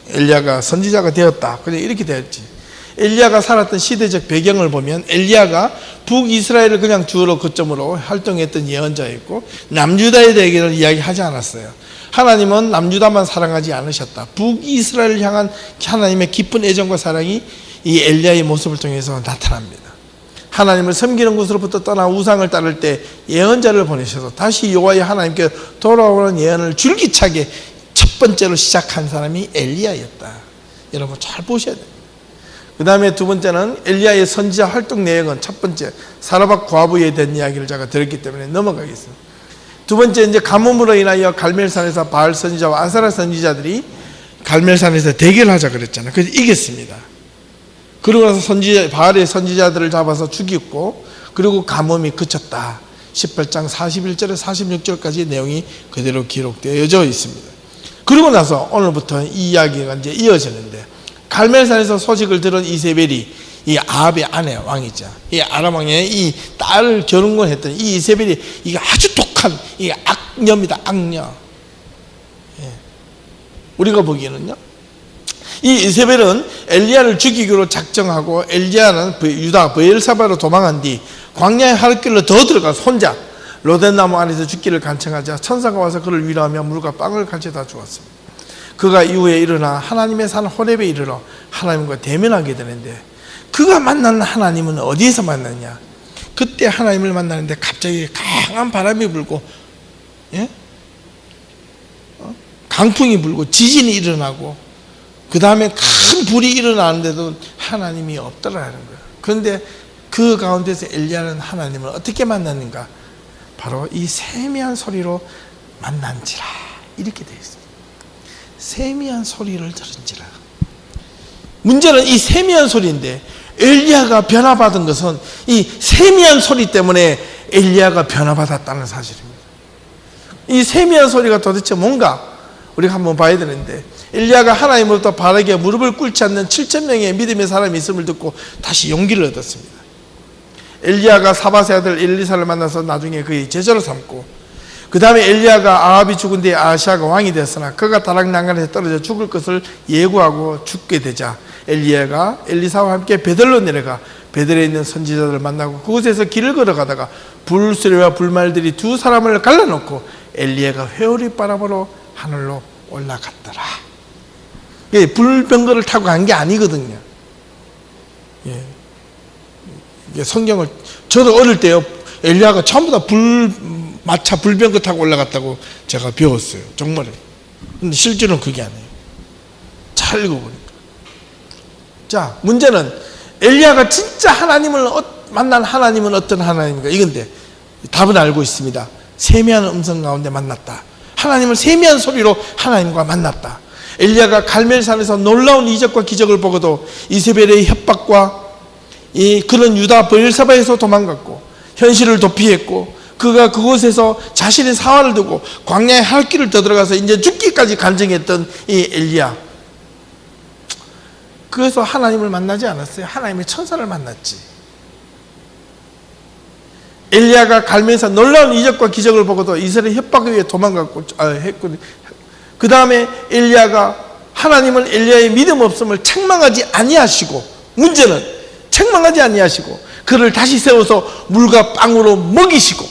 엘리야가 선지자가 되었다. 그냥 이렇게 되었지. 엘리야가 살았던 시대적 배경을 보면 엘리야가 북이스라엘을 그냥 주로 거점으로 활동했던 예언자였고, 남유다에 대해서는 이야기하지 않았어요. 하나님은 남유다만 사랑하지 않으셨다. 북이스라엘을 향한 하나님의 깊은 애정과 사랑이 이 엘리야의 모습을 통해서 나타납니다. 하나님을 섬기는 곳으로부터 떠나 우상을 따를 때 예언자를 보내셔서 다시 여호와의 하나님께 돌아오는 예언을 줄기차게 첫 번째로 시작한 사람이 엘리야였다. 여러분 잘 보셔야 돼요. 그 다음에 두 번째는 엘리야의 선지자 활동 내용은, 첫 번째 사라밧 과부에 대한 이야기를 제가 들었기 때문에 넘어가겠습니다. 두 번째, 이제 가뭄으로 인하여 갈멜산에서 바알 선지자와 아사라 선지자들이 갈멜산에서 대결하자 그랬잖아요. 그래서 이겼습니다. 그러고 나서 바알의 선지자들을 잡아서 죽였고, 그리고 가뭄이 그쳤다. 18장 41절에 46절까지 내용이 그대로 기록되어져 있습니다. 그러고 나서 오늘부터 이 이야기가 이제 이어지는데, 갈멜산에서 소식을 들은 이세벨이, 이 아합의 아내 왕이죠. 이 아람 왕의 이 딸을 결혼을 했더니 이 이세벨이 이게 아주 독한 이 악녀입니다. 악녀. 예. 우리가 보기에는요, 이 이세벨은 엘리야를 죽이기로 작정하고, 엘리야는 유다 브엘사바로 도망한 뒤 광야의 하룻길로 더 들어가서 혼자 로덴나무 안에서 죽기를 간청하자 천사가 와서 그를 위로하며 물과 빵을 가져다 주었습니다. 그가 이후에 일어나 하나님의 산 호렙에 이르러 하나님과 대면하게 되는데, 그가 만난 하나님은 어디에서 만났냐? 그때 하나님을 만나는데 갑자기 강한 바람이 불고, 예? 강풍이 불고 지진이 일어나고, 그 다음에 큰 불이 일어나는데도 하나님이 없더라는 거예요. 그런데 그 가운데서 엘리야는 하나님을 어떻게 만났는가? 바로 이 세미한 소리로 만난지라, 이렇게 되어 있습니다. 세미한 소리를 들은지라. 문제는 이 세미한 소리인데, 엘리야가 변화받은 것은 이 세미한 소리 때문에 엘리야가 변화받았다는 사실입니다. 이 세미한 소리가 도대체 뭔가 우리가 한번 봐야 되는데, 엘리야가 하나님으로부터 바르게 무릎을 꿇지 않는 7,000명의 믿음의 사람이 있음을 듣고 다시 용기를 얻었습니다. 엘리야가 사밧의 아들 엘리사를 만나서 나중에 그의 제자로 삼고, 그 다음에 엘리야가 아합이 죽은 뒤에 아하시아가 왕이 되었으나 그가 다락난간에서 떨어져 죽을 것을 예고하고 죽게 되자 엘리야가 엘리사와 함께 베들로 내려가 베들에 있는 선지자들을 만나고, 그곳에서 길을 걸어가다가 불수레와 불말들이 두 사람을 갈라놓고 엘리야가 회오리 바람으로 하늘로 올라갔더라. 불병거를 타고 간 게 아니거든요. 예. 성경을, 저도 어릴 때요, 엘리야가 전부 다 마차 불병거 타고 올라갔다고 제가 배웠어요. 정말에. 근데 실제로는 그게 아니에요. 잘 읽어보니까. 자, 문제는 엘리야가 진짜 하나님을 만난 하나님은 어떤 하나님인가? 이건데 답은 알고 있습니다. 세미한 음성 가운데 만났다. 하나님을 세미한 소리로 하나님과 만났다. 엘리야가 갈멜산에서 놀라운 이적과 기적을 보고도 이세벨의 협박과 그런 유다 브엘사바에서 도망갔고 현실을 도피했고 그가 그곳에서 자신의 사활을 두고 광야의 할 길을 떠들어가서 이제 죽기까지 간증했던 이 엘리야, 그래서 하나님을 만나지 않았어요. 하나님의 천사를 만났지. 엘리야가 갈멜산 놀라운 이적과 기적을 보고도 이스라엘 협박에 의해 도망갔고 했고, 그 다음에 엘리야가 하나님을 엘리야의 믿음 없음을 책망하지 아니하시고, 문제는 책망하지 아니하시고 그를 다시 세워서 물과 빵으로 먹이시고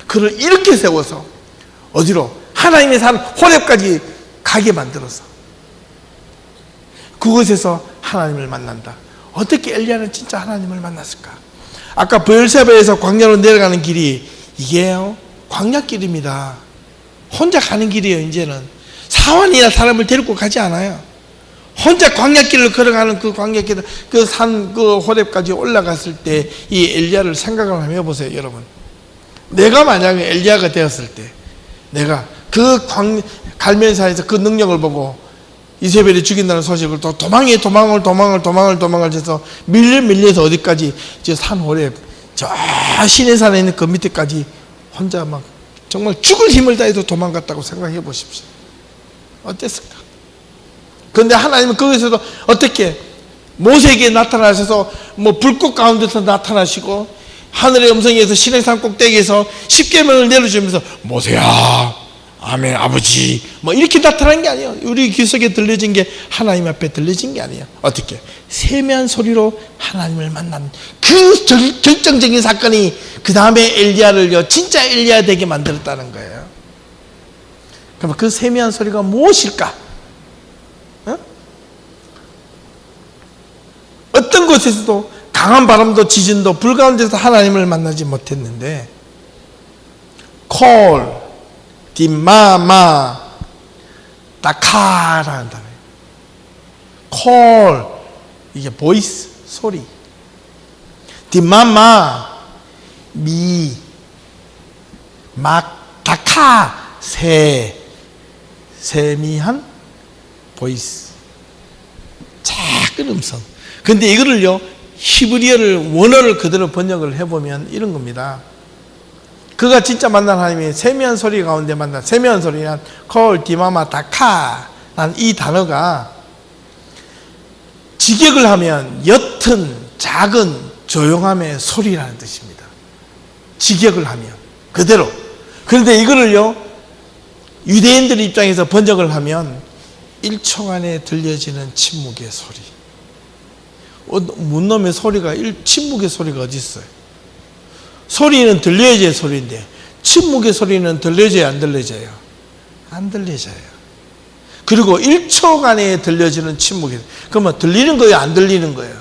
그를 이렇게 세워서 어디로? 하나님의 산 호렙까지 가게 만들어서 그곳에서 하나님을 만난다. 어떻게 엘리야는 진짜 하나님을 만났을까? 아까 브엘세바에서 광야로 내려가는 길이 이게요, 광야길입니다. 혼자 가는 길이에요. 이제는 사환이나 사람을 데리고 가지 않아요. 혼자 광야길을 걸어가는 그 광야길, 그 산, 그 호렙까지 올라갔을 때 이 엘리야를 생각을 한번 해보세요, 여러분. 내가 만약에 엘리야가 되었을 때, 내가 그 갈멜산에서 그 능력을 보고 이세벨이 죽인다는 소식을 또 도망을 해서 밀려서 어디까지, 저 산 호렙, 저 시내 산에 있는 그 밑에까지 혼자 막 정말 죽을 힘을 다해서 도망갔다고 생각해 보십시오. 어땠을까? 그런데 하나님은 거기서도 어떻게 모세에게 나타나셔서 뭐 불꽃 가운데서 나타나시고 하늘의 음성에서 시내산 꼭대기에서 십계명을 내려주면서 모세야, 아멘, 아버지, 뭐 이렇게 나타난 게 아니에요. 우리 귀 속에 들려진 게 하나님 앞에 들려진 게 아니에요. 어떻게? 세미한 소리로 하나님을 만난 그 결정적인 사건이 그 다음에 엘리야를요 진짜 엘리야 되게 만들었다는 거예요. 그럼 그 세미한 소리가 무엇일까? 어떤 곳에서도 강한 바람도 지진도 불 가운데서 하나님을 만나지 못했는데 콜, 디마마, 다카라는 단어예요. 콜, 이게 보이스, 소리. 디마마, 미, 막, 다카, 세미한 보이스. 작은 음성. 근데 이거를요, 히브리어를, 원어를 그대로 번역을 해보면 이런 겁니다. 그가 진짜 만난 하나님이 세미한 소리 가운데 만난, 세미한 소리란 콜, 디마마, 다카 난 이 단어가 직역을 하면 옅은 작은 조용함의 소리라는 뜻입니다. 직역을 하면 그대로. 그런데 이거를요 유대인들 입장에서 번역을 하면 1초간에 들려지는 침묵의 소리. 문 놈의 소리가, 침묵의 소리가 어디 있어요? 소리는 들려야지 소리인데 침묵의 소리는 들려져야 안 들려져요? 안 들려져요. 그리고 1초간에 들려지는 침묵이, 그러면 들리는 거예요? 안 들리는 거예요?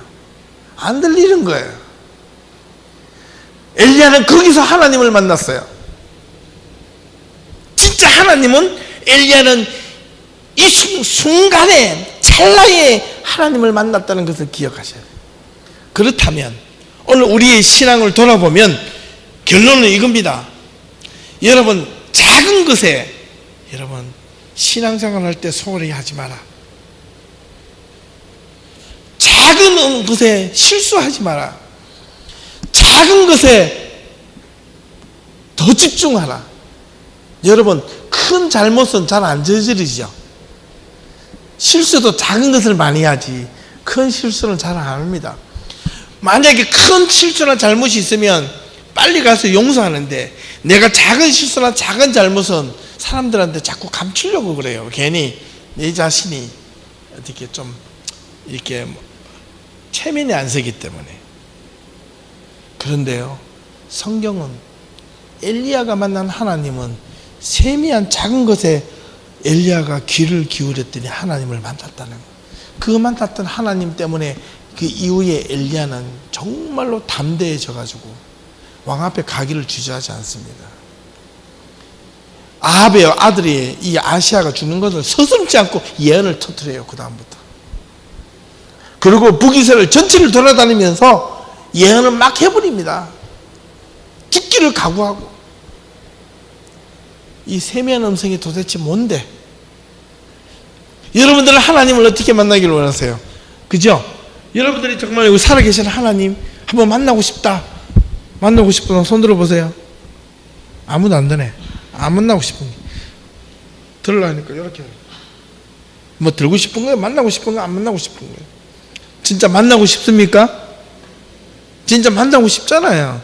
안 들리는 거예요. 엘리야는 거기서 하나님을 만났어요. 진짜 하나님은, 엘리야는 이 순간에 찰나에 하나님을 만났다는 것을 기억하셔야 돼요. 그렇다면 오늘 우리의 신앙을 돌아보면 결론은 이겁니다. 여러분, 작은 것에, 여러분 신앙생활 할 때 소홀히 하지 마라. 작은 것에 실수하지 마라. 작은 것에 더 집중하라. 여러분, 큰 잘못은 잘 안 저지르죠. 실수도 작은 것을 많이 하지 큰 실수는 잘 안 합니다. 만약에 큰 실수나 잘못이 있으면 빨리 가서 용서하는데, 내가 작은 실수나 작은 잘못은 사람들한테 자꾸 감추려고 그래요. 괜히 내 자신이 어떻게 좀 이렇게 체면이 안 서기 때문에. 그런데요, 성경은 엘리야가 만난 하나님은 세미한 작은 것에 엘리야가 귀를 기울였더니 하나님을 만났다는 거예요. 그 만났던 하나님 때문에 그 이후에 엘리야는 정말로 담대해져가지고 왕 앞에 가기를 주저하지 않습니다. 아합의 아들이, 이 아시아가 죽는 것을 서슴지 않고 예언을 터뜨려요. 그 다음부터. 그리고 북이스라엘 전체를 돌아다니면서 예언을 막 해버립니다. 죽기를 각오하고. 이 세미한 음성이 도대체 뭔데? 여러분들은 하나님을 어떻게 만나기를 원하세요? 그죠? 여러분들이 정말 여기 살아계신 하나님 한번 만나고 싶다. 만나고 싶은 손 들어보세요. 아무도 안 드네. 안 만나고 싶은 게. 들으려니까 이렇게. 뭐 들고 싶은 거예요? 만나고 싶은 거예요? 안 만나고 싶은 거예요? 진짜 만나고 싶습니까? 진짜 만나고 싶잖아요.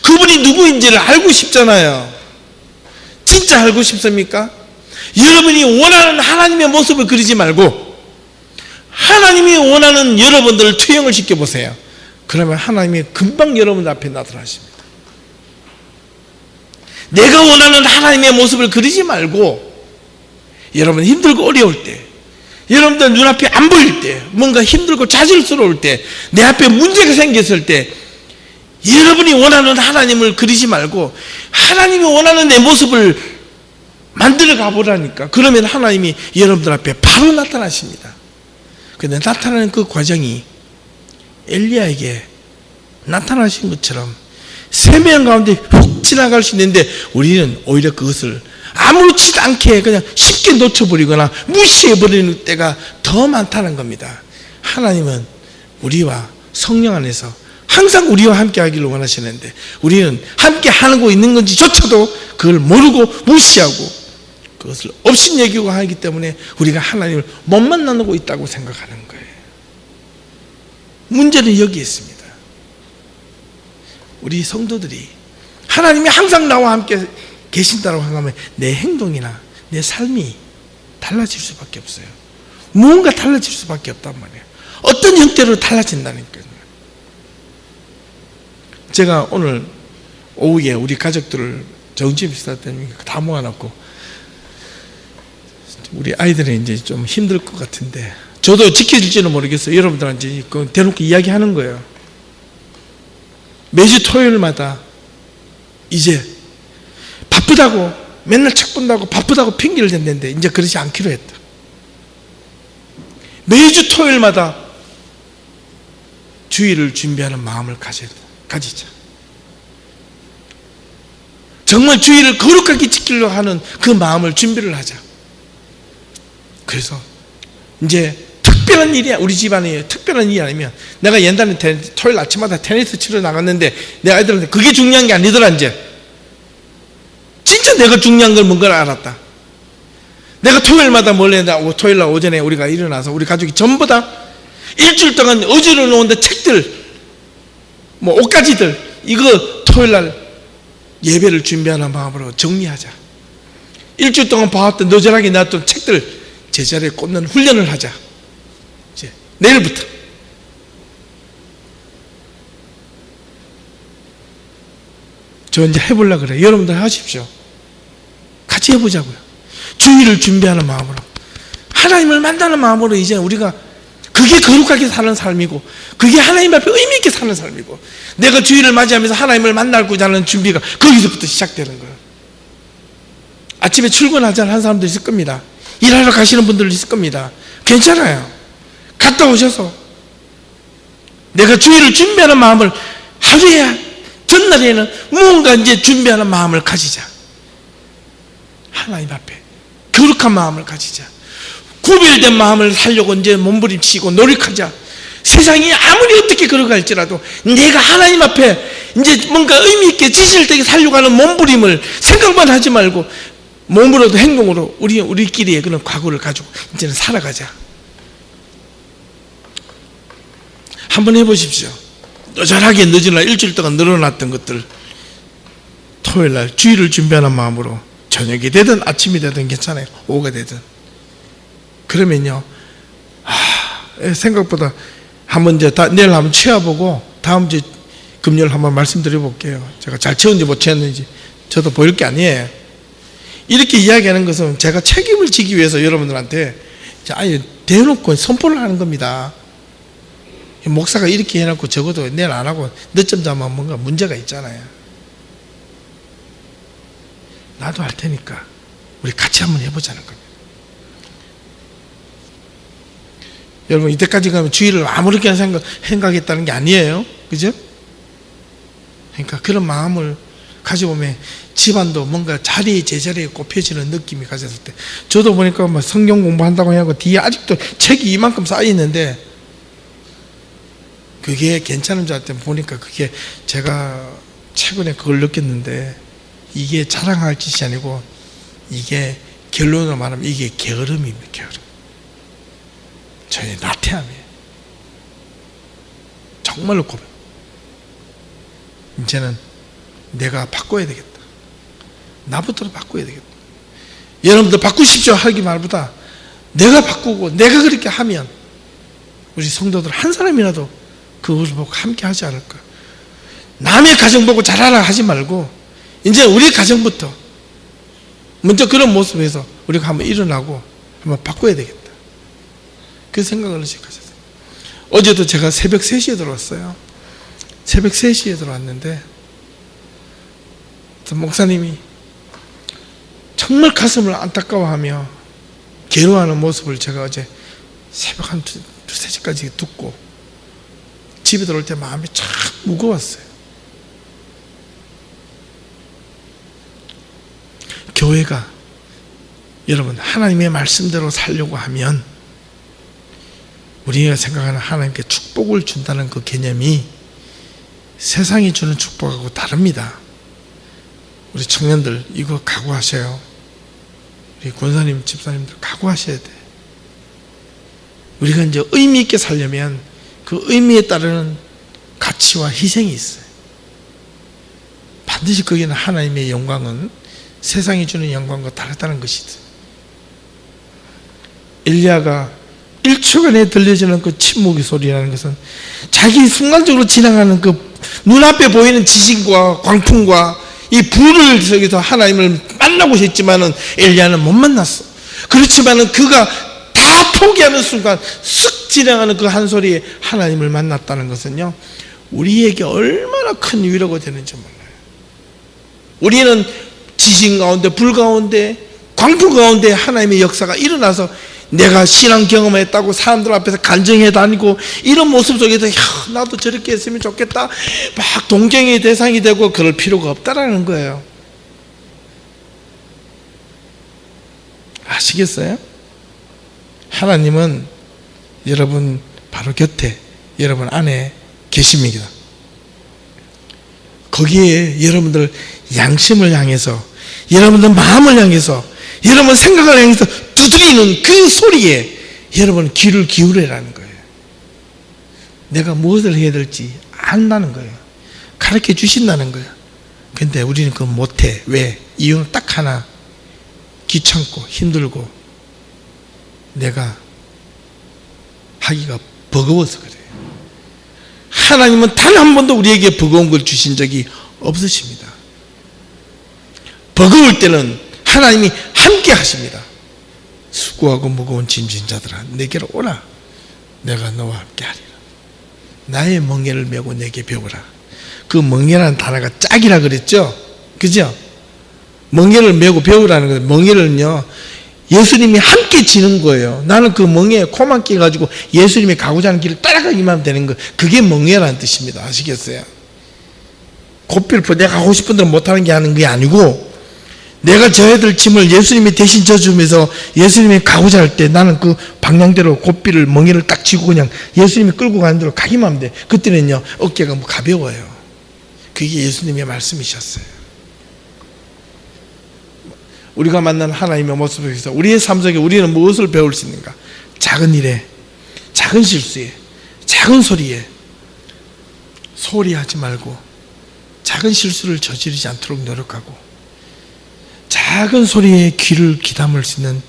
그분이 누구인지를 알고 싶잖아요. 진짜 알고 싶습니까? 여러분이 원하는 하나님의 모습을 그리지 말고 하나님이 원하는 여러분들을 투영을 시켜보세요. 그러면 하나님이 금방 여러분들 앞에 나타나십니다. 내가 원하는 하나님의 모습을 그리지 말고 여러분 힘들고 어려울 때, 여러분들 눈앞에 안 보일 때, 뭔가 힘들고 자질스러울 때, 내 앞에 문제가 생겼을 때 여러분이 원하는 하나님을 그리지 말고 하나님이 원하는 내 모습을 만들어 가보라니까. 그러면 하나님이 여러분들 앞에 바로 나타나십니다. 근데 나타나는 그 과정이 엘리야에게 나타나신 것처럼 세명 가운데 훅 지나갈 수 있는데 우리는 오히려 그것을 아무렇지도 않게 그냥 쉽게 놓쳐버리거나 무시해버리는 때가 더 많다는 겁니다. 하나님은 우리와 성령 안에서 항상 우리와 함께 하기를 원하시는데 우리는 함께 하고 있는 건지조차도 그걸 모르고 무시하고 그것을 업신여기고 하기 때문에 우리가 하나님을 못 만나고 있다고 생각하는 거예요. 문제는 여기 있습니다. 우리 성도들이 하나님이 항상 나와 함께 계신다고 하면 내 행동이나 내 삶이 달라질 수밖에 없어요. 무언가 달라질 수밖에 없단 말이에요. 어떤 형태로 달라진다니까요. 제가 오늘 오후에 우리 가족들을 정집 식사 때 다 모아놓고 우리 아이들이 이제 좀 힘들 것 같은데 저도 지켜질지는 모르겠어요. 여러분들한테 대놓고 이야기하는 거예요. 매주 토요일마다 이제 바쁘다고 맨날 책 본다고 바쁘다고 핑계를 댔는데 이제 그러지 않기로 했다. 매주 토요일마다 주일을 준비하는 마음을 가지자. 정말 주일을 거룩하게 지키려 하는 그 마음을 준비를 하자. 그래서 이제 특별한 일이 우리 집안에 특별한 일이 아니면 내가 옛날에 토요일 아침마다 테니스 치러 나갔는데 내 아이들한테 그게 중요한 게 아니더라. 이제 진짜 내가 중요한 걸 뭔가를 알았다. 내가 토요일마다 뭘 했나? 토요일날 오전에 우리가 일어나서 우리 가족이 전부 다 일주일 동안 어지러 놓은 책들 뭐 옷가지들 이거 토요일날 예배를 준비하는 마음으로 정리하자. 일주일 동안 봐왔던 너절하게 놨던 책들 제자리에 꽂는 훈련을 하자. 이제 내일부터 저 이제 해보려고 그래요. 여러분들 하십시오. 같이 해보자고요. 주일을 준비하는 마음으로 하나님을 만나는 마음으로 이제 우리가 그게 거룩하게 사는 삶이고 그게 하나님 앞에 의미 있게 사는 삶이고 내가 주일을 맞이하면서 하나님을 만나고자 하는 준비가 거기서부터 시작되는 거예요. 아침에 출근하자 하는 사람도 있을 겁니다. 일하러 가시는 분들도 있을 겁니다. 괜찮아요. 갔다 오셔서 내가 주일을 준비하는 마음을 하루에 전날에는 무언가 이제 준비하는 마음을 가지자. 하나님 앞에 거룩한 마음을 가지자. 구별된 마음을 살려고 이제 몸부림치고 노력하자. 세상이 아무리 어떻게 걸어갈지라도 내가 하나님 앞에 이제 뭔가 의미 있게 지실되게 살려고 하는 몸부림을 생각만 하지 말고 몸으로도 행동으로 우리끼리의 그런 각오를 가지고 이제는 살아가자. 한번 해보십시오. 너절하게 늦은 날 일주일 동안 늘어났던 것들 토요일날 주일을 준비하는 마음으로 저녁이 되든 아침이 되든 괜찮아요. 오후가 되든 그러면요 생각보다 한번 이제 내일 한번 채워보고 다음 주 금요일 한번 말씀드려 볼게요. 제가 잘 채웠는지 못 채웠는지 저도 보일 게 아니에요. 이렇게 이야기하는 것은 제가 책임을 지기 위해서 여러분들한테 아예 대놓고 선포를 하는 겁니다. 목사가 이렇게 해놓고 적어도 내일 안 하고 늦잠 자면 뭔가 문제가 있잖아요. 나도 할 테니까 우리 같이 한번 해보자는 겁니다. 여러분 이때까지 가면 주일을 아무렇게나 생각했다는 게 아니에요. 그죠? 그러니까 그런 마음을 가져보면 집안도 뭔가 자리에 제자리에 꼽혀지는 느낌이 가졌을 때, 저도 보니까 뭐 성경 공부한다고 하고 뒤에 아직도 책이 이만큼 쌓여 있는데 그게 괜찮은 줄 알았더니 보니까 그게 제가 최근에 그걸 느꼈는데 이게 자랑할 짓이 아니고 이게 결론으로 말하면 이게 게으름입니다. 게으름. 저의 나태함이에요. 정말로 고백. 이제는 내가 바꿔야 되겠다. 나부터 바꿔야 되겠다. 여러분들 바꾸십시오 하기 말보다 내가 바꾸고 내가 그렇게 하면 우리 성도들 한 사람이라도 그것을 보고 함께 하지 않을까. 남의 가정 보고 잘하라 하지 말고 이제 우리 가정부터 먼저 그런 모습에서 우리가 한번 일어나고 한번 바꿔야 되겠다. 그 생각을 가졌어요. 어제도 제가 새벽 3시에 들어왔어요. 새벽 3시에 들어왔는데 목사님이 정말 가슴을 안타까워하며 괴로워하는 모습을 제가 어제 새벽 한 2-3시까지 듣고 집에 들어올 때 마음이 참 무거웠어요. 교회가 여러분 하나님의 말씀대로 살려고 하면 우리가 생각하는 하나님께 축복을 준다는 그 개념이 세상이 주는 축복하고 다릅니다. 우리 청년들 이거 각오하셔요. 우리 권사님, 집사님들 각오하셔야 돼. 우리가 이제 의미 있게 살려면 그 의미에 따르는 가치와 희생이 있어요. 반드시 거기는 하나님의 영광은 세상이 주는 영광과 다르다는 것이죠. 엘리야가 1초간에 들려지는 그 침묵의 소리라는 것은 자기 순간적으로 지나가는 그 눈앞에 보이는 지진과 광풍과 이 불을 속에서 하나님을 만나고 싶지만은 엘리야는 못 만났어. 그렇지만은 그가 다 포기하는 순간 쓱 지나가는 그 한 소리에 하나님을 만났다는 것은요, 우리에게 얼마나 큰 위로가 되는지 몰라요. 우리는 지진 가운데, 불 가운데, 광풍 가운데 하나님의 역사가 일어나서 내가 신앙 경험했다고 사람들 앞에서 간증해 다니고 이런 모습 속에서 나도 저렇게 했으면 좋겠다 막 동경의 대상이 되고 그럴 필요가 없다라는 거예요. 아시겠어요? 하나님은 여러분 바로 곁에 여러분 안에 계십니다. 거기에 여러분들 양심을 향해서, 여러분들 마음을 향해서, 여러분 생각을 향해서 두드리는 그 소리에 여러분 귀를 기울여라는 거예요. 내가 무엇을 해야 될지 안다는 거예요. 가르쳐 주신다는 거예요. 근데 우리는 그거 못해. 왜? 이유는 딱 하나. 귀찮고 힘들고 내가 하기가 버거워서 그래요. 하나님은 단 한 번도 우리에게 버거운 걸 주신 적이 없으십니다. 버거울 때는 하나님이 함께 하십니다. 수고하고 무거운 짐진 자들아 내게로 오라. 내가 너와 함께 하리라. 나의 멍에를 메고 내게 배우라. 그 멍에라는 단어가 짝이라 그랬죠? 그죠? 멍에를 메고 배우라는 거예요. 멍에를요, 예수님이 함께 지는 거예요. 나는 그 멍에에 코만 끼가지고 예수님이 가고자 하는 길을 따라가기만 하면 되는 거예요. 그게 멍에라는 뜻입니다. 아시겠어요? 고삐를 내가 가고 싶은 대로 못하는 게 하는 게 아니고, 내가 져야 될 짐을 예수님이 대신 져주면서 예수님이 가고자 할 때 나는 그 방향대로 고삐를 멍에를 딱 쥐고 그냥 예수님이 끌고 가는 대로 가기만 하면 돼. 그때는요 어깨가 뭐 가벼워요. 그게 예수님의 말씀이셨어요. 우리가 만난 하나님의 모습에서 우리의 삶 속에 우리는 무엇을 배울 수 있는가? 작은 일에, 작은 실수에, 작은 소리에 소홀히하지 말고 작은 실수를 저지르지 않도록 노력하고 작은 소리에 귀를 귀담을 수 있는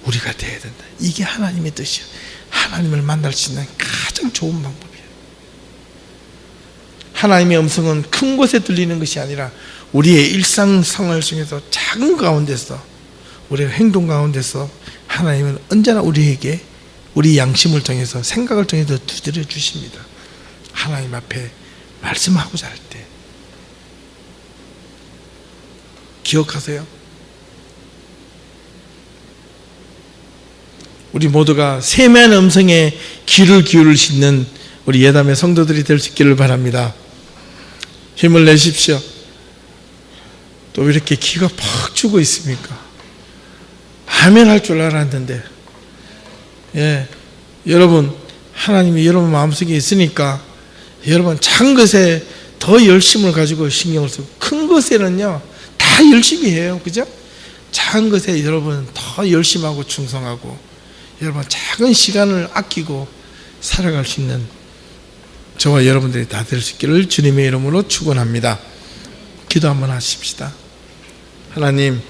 우리가 되어야 된다. 이게 하나님의 뜻이에요. 하나님을 만날 수 있는 가장 좋은 방법이에요. 하나님의 음성은 큰 곳에 들리는 것이 아니라 우리의 일상생활 중에서 작은 가운데서, 우리의 행동 가운데서 하나님은 언제나 우리에게 우리 양심을 통해서, 생각을 통해서 두드려 주십니다. 하나님 앞에 말씀하고자 할 때 기억하세요. 우리 모두가 세미한 음성에 귀를 기울일 수 있는 우리 예담의 성도들이 될 수 있기를 바랍니다. 힘을 내십시오. 또 왜 이렇게 기가 팍 죽어 있습니까? 아멘 할 줄 알았는데, 여러분, 하나님이 여러분 마음속에 있으니까 여러분 작은 것에 더 열심을 가지고 신경을 쓰고, 큰 것에는요 다 열심히 해요. 그죠? 작은 것에 여러분 더 열심하고 충성하고, 여러분 작은 시간을 아끼고 살아갈 수 있는 저와 여러분들이 다 될 수 있기를 주님의 이름으로 축원합니다. 기도 한번 하십시다. 하나님,